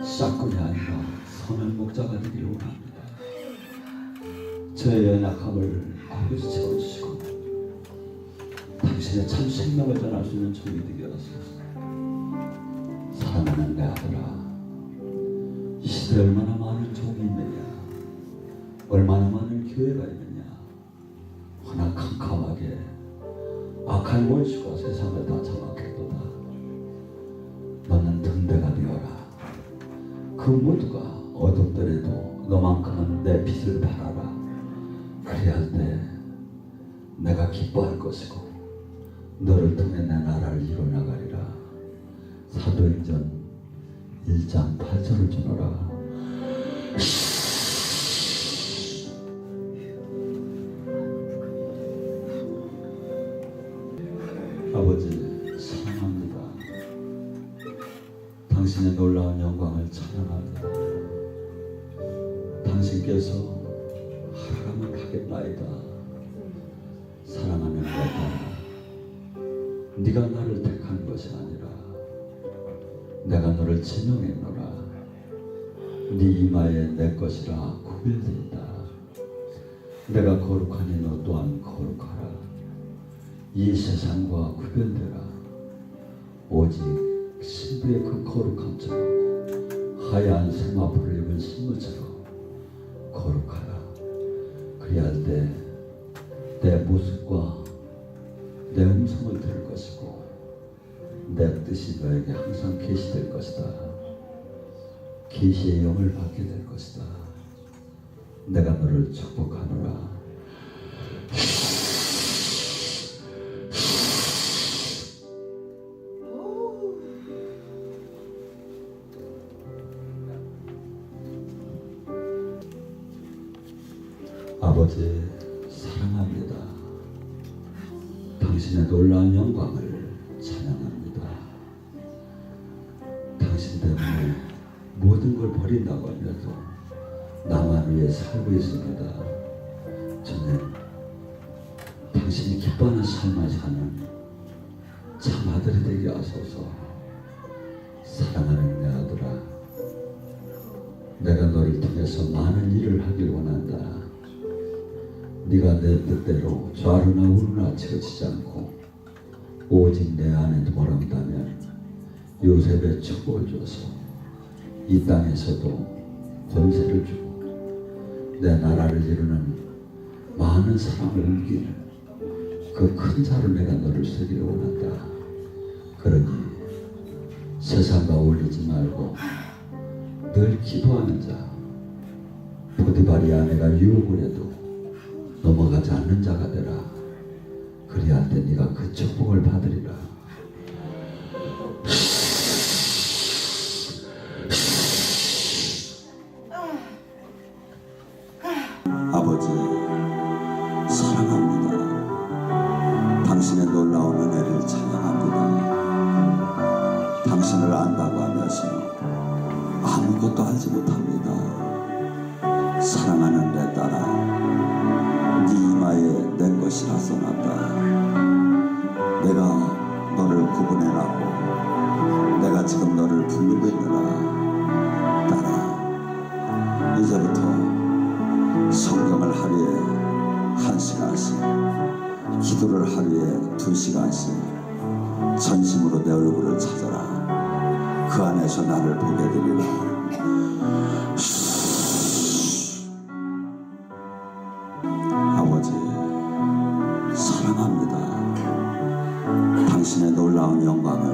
싹군이 아니라 선한 목자가 되기를 원합니다. 저의 연약함을 아버지 채워주시고 당신의 참 생명을 전할 수 있는 종이 되게 하소서. 사랑하는 내 아들아, 이 시대에 얼마나 많은 종이 있느냐, 얼마나 많은 교회가 있느냐. 허나 캄캄하게 악한 원수가 세상을 다 장악했도다. 너는 등대가 되어라. 그 모두가 어둡더라도 너만큼은 내 빛을 발하라. 그래야 할 때 내가 기뻐할 것이고 너를 통해 내 나라를 이뤄나가리라. 사도행전 1장 8절을 주노라. 아버지, 사랑합니다. 당신의 놀라운 영광을 찬양합니다. 당신께서 하라면 하겠나이다. 사랑하는 내 딸아, 네가 나를 택한 것이 아니라 내가 너를 지명했노라. 네 이마에 내 것이라 구별되었다. 내가 거룩하니 너 또한 거룩하라. 이 세상과 구별되라. 오직 신부의 그 거룩함처럼 하얀 세마포를 입은 신부처럼 거룩하라. 그리할 때 내 모습과 내 음성을 들을 것이고 내 뜻이 너에게 항상 계시될 것이다. 계시의 영을 받게 될 것이다. 내가 너를 축복하노라. 아버지, 사랑합니다. 당신의 놀라운 영광을 찬양합니다. 당신 때문에 모든 걸 버린다고 하면서 나만 위해 살고 있습니다. 저는 당신이 기뻐하는 삶을 사는 참 아들이 되게 하소서. 사랑하는 내 아들아, 내가 너를 통해서 많은 일을 하길 원한다. 네가 내 뜻대로 좌루나 우루나 치우치지 않고 오직 내 안에 돌아온다면 요셉의 축복을 줘서 이 땅에서도 권세를 주고 내 나라를 이루는 많은 사람을 옮기는 그 큰 자로 내가 너를 쓰기를 원한다. 그러니 세상과 어울리지 말고 늘 기도하는 자, 보디발의 아내가 유혹을 해도 넘어가지 않는 자가 되라. 그리할 때 네가 그 축복을 받으리라. 아버지, 사랑합니다. 당신의 놀라운 은혜를 찬양합니다. 당신을 안다고 하면서 아무것도 알지 못합니다. 사랑하는 내 딸아, 네 이마에 낸 것이라 써놨다. 내가 너를 구분해놨고 내가 지금 너를 부르고 있노라. 딸아, 이제부터 성경을 하루에 1시간씩, 기도를 하루에 2시간씩 전심으로 내 얼굴을 찾아라. 그 안에서 나를 보게 되리라. 아버지, 사랑합니다. 당신의 놀라운 영광을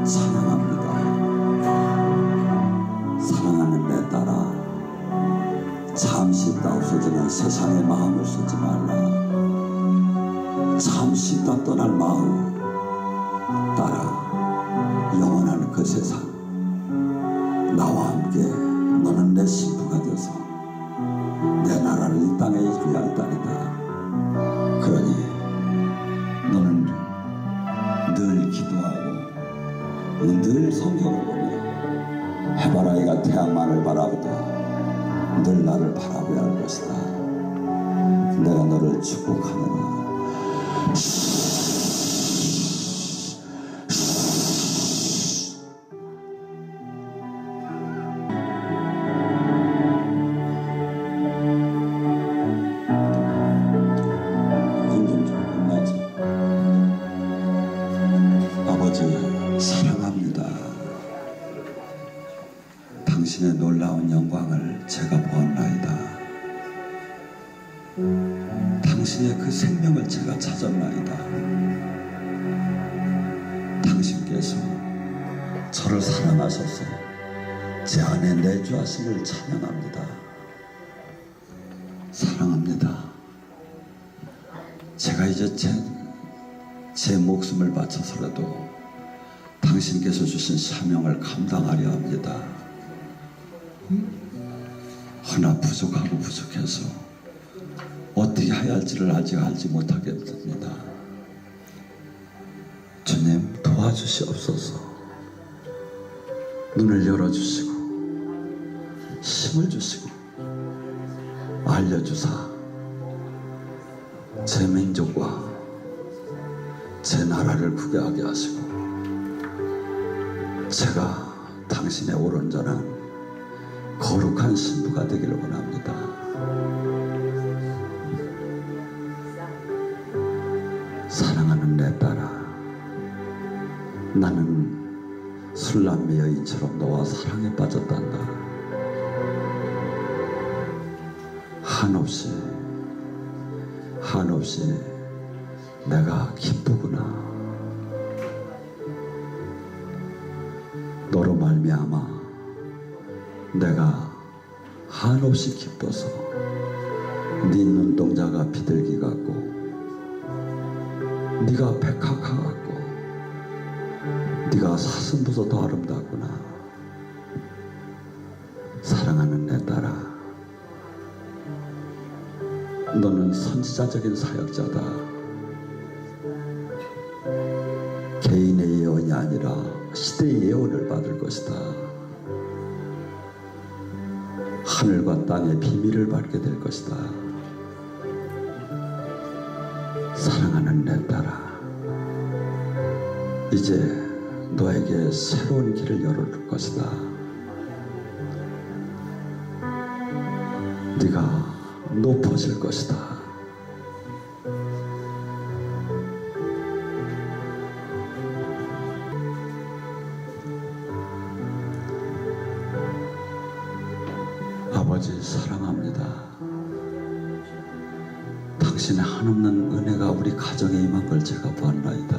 찬양합니다. 사랑하는 내 딸아, 잠시 있다 없어지는 세상의 마음을 쓰지 말라. 잠시 있다 떠날 마음, 딸아, 영원한 그 세상, 나와 함께 너는 내 신부가 되어서 내 나라를 이 땅에 이루게 할 딸이다. 그러니 너는 늘 기도하고 늘 성경을 보며 해바라기가 태양만을 바라보다 늘 나를 바라보야 할 것이다. 내가 너를 축복하노라. 아버지, 사랑합니다. 당신의 놀라운 영광을 제가 보았나이다. 당신의 그 생명을 제가 찾았나이다. 당신께서 저를 사랑하셔서 제 안에 내주하심을 찬양합니다. 사랑합니다. 제가 이제 제 목숨을 바쳐서라도 당신께서 주신 사명을 감당하려 합니다. 하나 부족하고 부족해서 어떻게 해야 할지를 아직 알지 못하겠습니다. 주님, 도와주시옵소서. 눈을 열어주시고 힘을 주시고 알려주사 제 민족과 제 나라를 구개하게 하시고 제가 당신의 오른전한 거룩한 신부가 되기를 원합니다. 사랑하는 내 딸아, 나는 술람미 여인처럼 너와 사랑에 빠졌단다. 한없이 내가 기쁘구나. 너로 말미암아 내가 한없이 기뻐서 네 눈동자가 비둘기 같고 네가 백합화 같고 네가 사슴보다 더 아름답구나. 사랑하는 내 딸아, 너는 선지자적인 사역자다. 개인의 예언이 아니라 시대의 예언을 받을 것이다. 하늘과 땅의 비밀을 받게 될 것이다. 사랑하는 내 딸아, 이제 너에게 새로운 길을 열어줄 것이다. 네가 높아질 것이다. 아버지, 사랑합니다. 당신의 한없는 은혜가 우리 가정에 임한 걸 제가 보았나이다.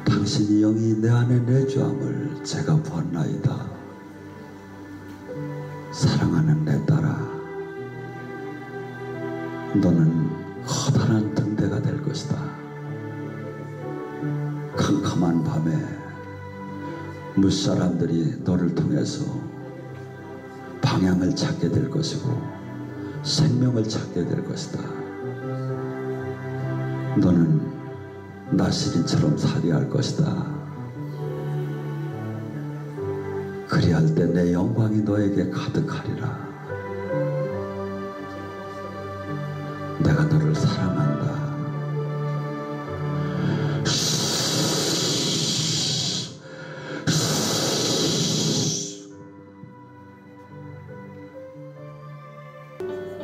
당신이 영이 내 안에 내주함을 제가 보았나이다. 사랑하는 내 딸아, 너는 커다란 등대가 될 것이다. 캄캄한 밤에 무사람들이 너를 통해서 방향을 찾게 될 것이고 생명을 찾게 될 것이다. 너는 나시린처럼 살이할 것이다. 그 그리할 때 내 영광이 너에게 가득하리라. 내가 너를 사랑한다.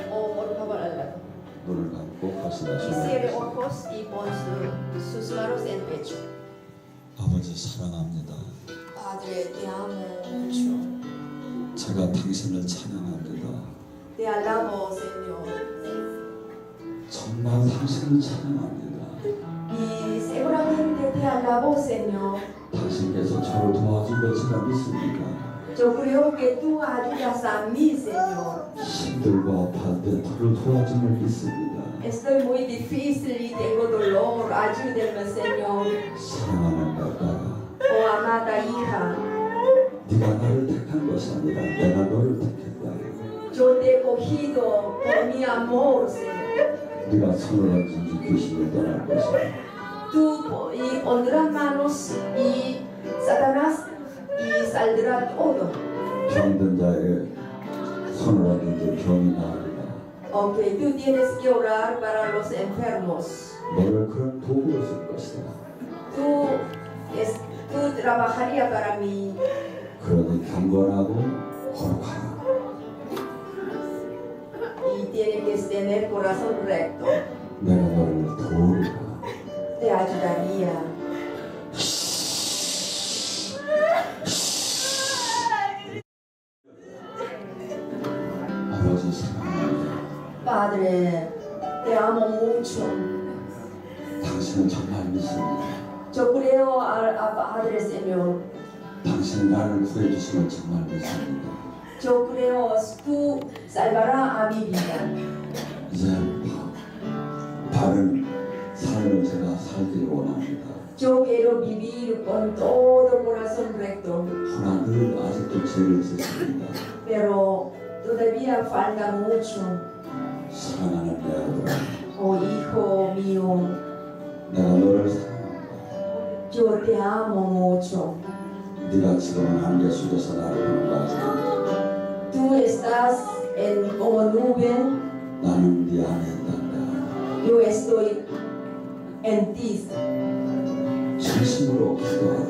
por favor, 눈을 감고 cierre 말씀하시오. ojos y pon sus manos en pecho. 아버지 사랑합니다. Padre, te amo mucho. 제가 당신을 찬양합니다. Te alabo, Señor. 정말 당신을 찬양합니다. Y seguramente te alabo, Señor. 당신께서 저를 도와준 걸 제가 믿습니다. Yo creo que tú ayudas a mí, Señor. 힘들고 아파할 때 저를 도와준 걸 믿습니다. Estoy muy difícil y tengo dolor. Ayúdame, Señor. 사랑하는 아빠, Oh, amada hija, 네가 나를 택한 것이 아니라 내가 너를 택했다. yo te he cogido por mi amor, Señor. 네가 손을 얹은 귀신을 떠날 것이다. Tú pondrás manos y Satanás y saldrá todo. 병든 자에게 손을 얹은 병이 나으리라. Ok, tú tienes que orar para los enfermos. 너를 그런 도구로 쓸 것이다. Tú trabajarías para mí. 그러니 경건하고 거룩하라. Y tienes que tener corazón recto. 내가 너를 도우리라. Te ayudaría. 아버지 사랑합니다. Padre, te amo mucho. 당신은 정말 믿습니다. Yo creo a Padre, Señor. 당신이 나를 구해주시면 정말 믿습니다. Yo creo tú salvarás a mi vida. 이제 바른 삶을 제가 살기를 원합니다. Yo quiero vivir con todo corazón recto. 그러나 늘 아직도 죄를 짓습니다. Pero todavía falta mucho. 사랑하는 내 아들아, Oh hijo mío, 내가 너를 사랑한다. yo te amo mucho. 네가 지금은 안개 속에서 나를 보는 것 같아. Tú estás como nube, 나는 네 안에 있단다. yo estoy en ti. 진심으로 기도하라.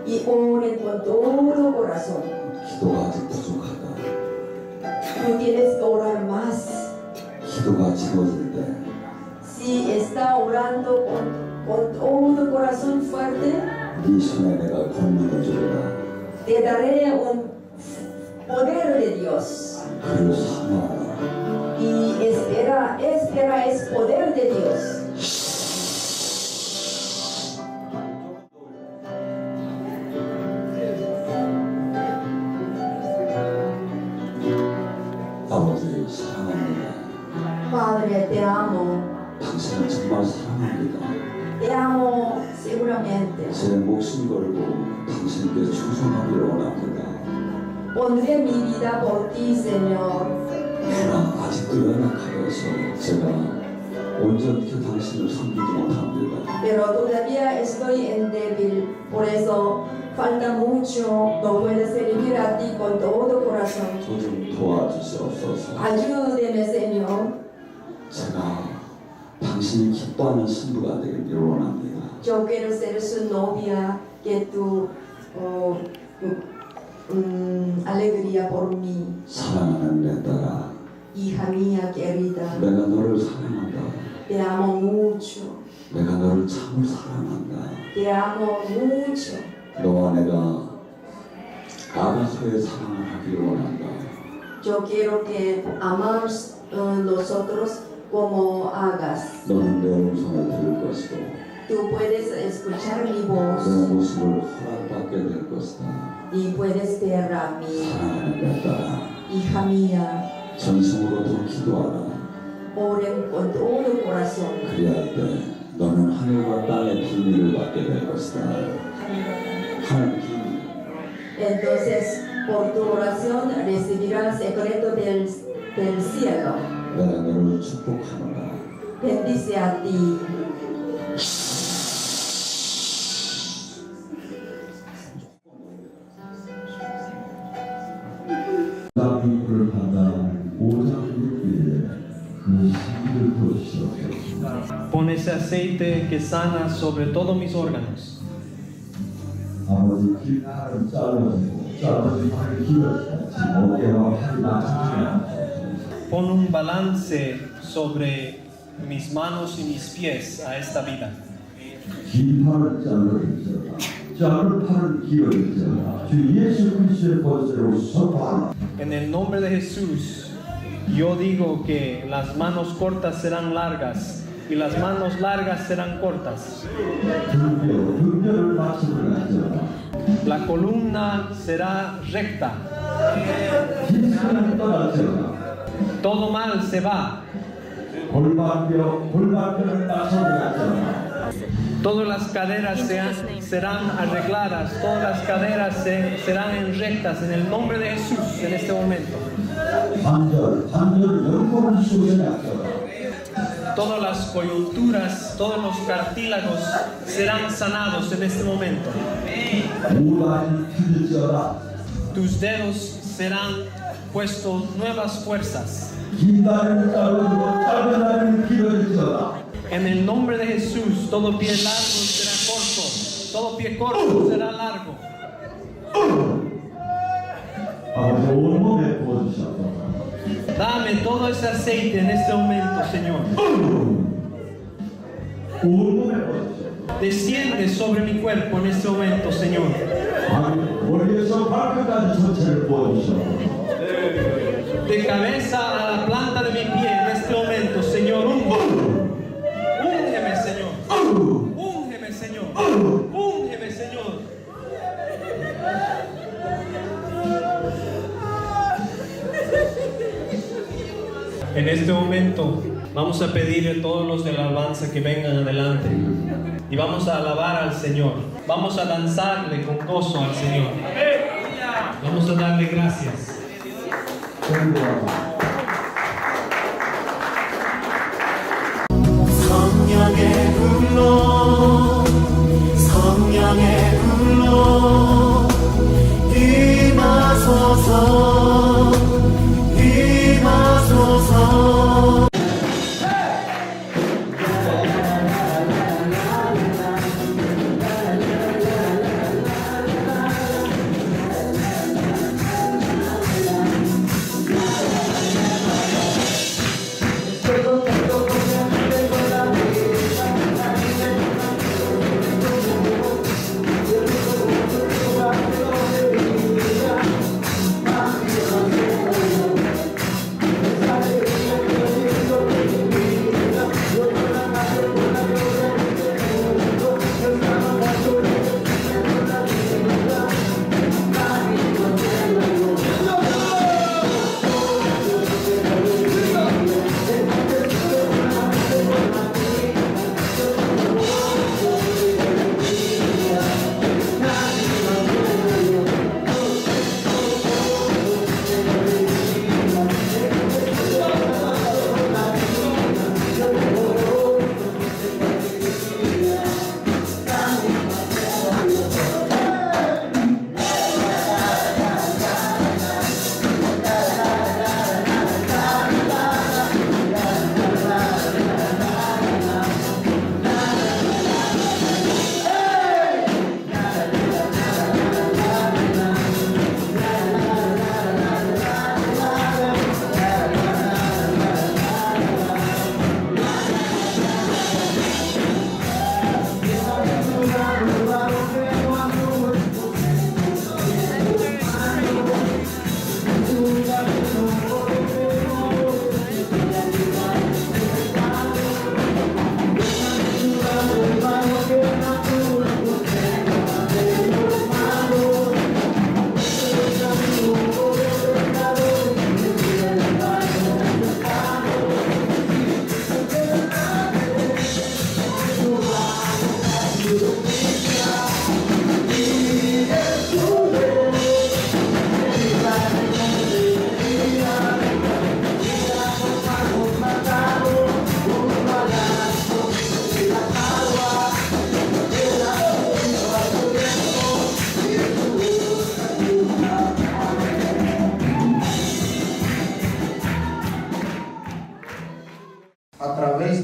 Y oren con todo corazón. 기도가 아직 부족하다. Tú tienes que orar más. 기도가 지워질 때 Si está orando con todo corazón fuerte, 네 손에 내가 권능을 주리라. te daré un poder de Dios. 그를 사모하라. Y espera es poder de Dios. 아버지 사랑합니다. Padre, te amo. 당신은 정말 사랑합니다. Te amo seguramente. 제 목숨 걸고 당신께 충성하기를 원합니다. Pondré mi vida por ti, Señor. 그러나 아직도 연약하여서 제가 온전히 당신을 섬기지 못합니다. Pero todavía estoy en débil. Por eso falta mucho. No puedo servir a ti con todo corazón. 저 좀 도와주시옵소서. Ayúdeme, Señor. 제가 당신이 기뻐하는 신부가 되기를 원합니다. Yo quiero ser su novia, que tu alegría por mí. 사랑하는 내 딸아, Hija mía querida, 내가 너를 사랑한다. te amo mucho. 내가 너를 참 사랑한다. Te amo mucho. 너와 내가 아가서의 사랑을 하기를 원한다. Yo quiero que amamos nosotros como hagas. 너는 내 음성을 들을 것이고 Tú puedes escuchar mi 내 voz 모습을 허락받게 될 것이다. y puedes ver a mi 사랑하는 내 딸아, hija mía. 전심으로 더 기도하라. Oren con todo corazón. 그리할 때 너는 하늘과 땅의 비밀을 받게 될 것이다. 하늘 비밀. Entonces, por tu oración recibirás el secreto del cielo. 내가 너를 축복하노라. Bendice a ti. ese aceite que sana sobre todos mis órganos. 아버지 길 팔은 짧아지고 짧아진 팔이 길어지고 어깨와 팔이 낮춰지고 Pon un balance sobre mis manos y mis pies a esta vida. 긴 팔은 짧아질지어다 짧은 팔은 길어질지어다 주 예수 그리스도의 권세로 선포하노라. En el nombre de Jesús, yo digo que las manos cortas serán largas y las manos largas serán cortas. 등뼈를 맞추는 La columna será recta. 힘쓰는 떠날지어다 Todo mal se va. 골반뼈를 맞추는 Todas las caderas serán arregladas. Todas las caderas serán en rectas en el nombre de Jesús en este momento. 관절 연골을 소견하여 Todas las coyunturas, todos los cartílagos serán sanados en este momento. 우라이 펴질지어다 Tus dedos serán puestos nuevas fuerzas. 긴 다리는 짧아지고 짧은 다리는 길어질지어다. En el nombre de Jesús, todo pie largo será corto, todo pie corto será largo. 아버지 온몸에 부어주셔서 Dame todo ese aceite en este momento, Señor. 온몸에 부어주셔서 Desciende sobre mi cuerpo en este momento, Señor. 머리에서 발끝까지 전체를 부어주셔서 De cabeza a la planta de mi pie en este momento, Señor. Úngeme, Señor. Úngeme, Señor. Úngeme, Señor. En este momento vamos a pedir a todos los de la alabanza que vengan adelante y vamos a alabar al Señor. Vamos a danzarle con gozo al Señor. Vamos a darle gracias. 성령의 불로 성령의 불로 임하소서 임하소서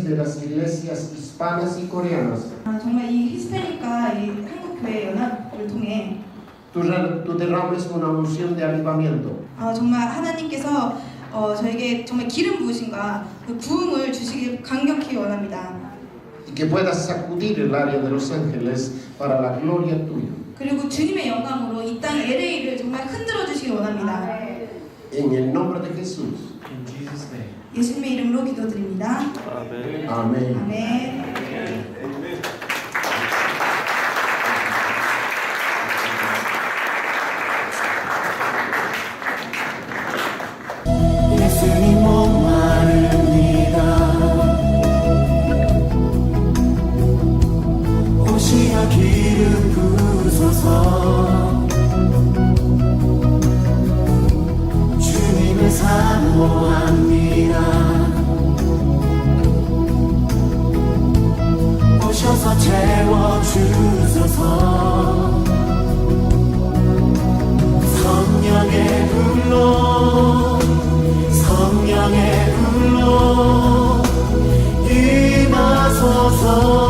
de las iglesias hispanas y coreanas. 정말 이 히스패닉과 이 한국교회 연합을 통해 Tú derrames una unción de avivamiento. 정말 하나님께서 저에게 정말 기름 부으심과 그 부흥을 주시길 강력히 원합니다. Y que puedas sacudir el área de Los Ángeles para la gloria tuya. 그리고 주님의 영광으로 이 땅 LA를 정말 흔들어 주시길 원합니다. En el nombre de Jesús. In Jesus' name. 예수님의 이름으로 기도드립니다. Amen. Amén. 아멘. 예수님 목마릅니다. 오시어 기름 부으소서. 주님을 사모합니다. 오셔서 채워주소서. 성령의 불로 성령의 불로 임하소서.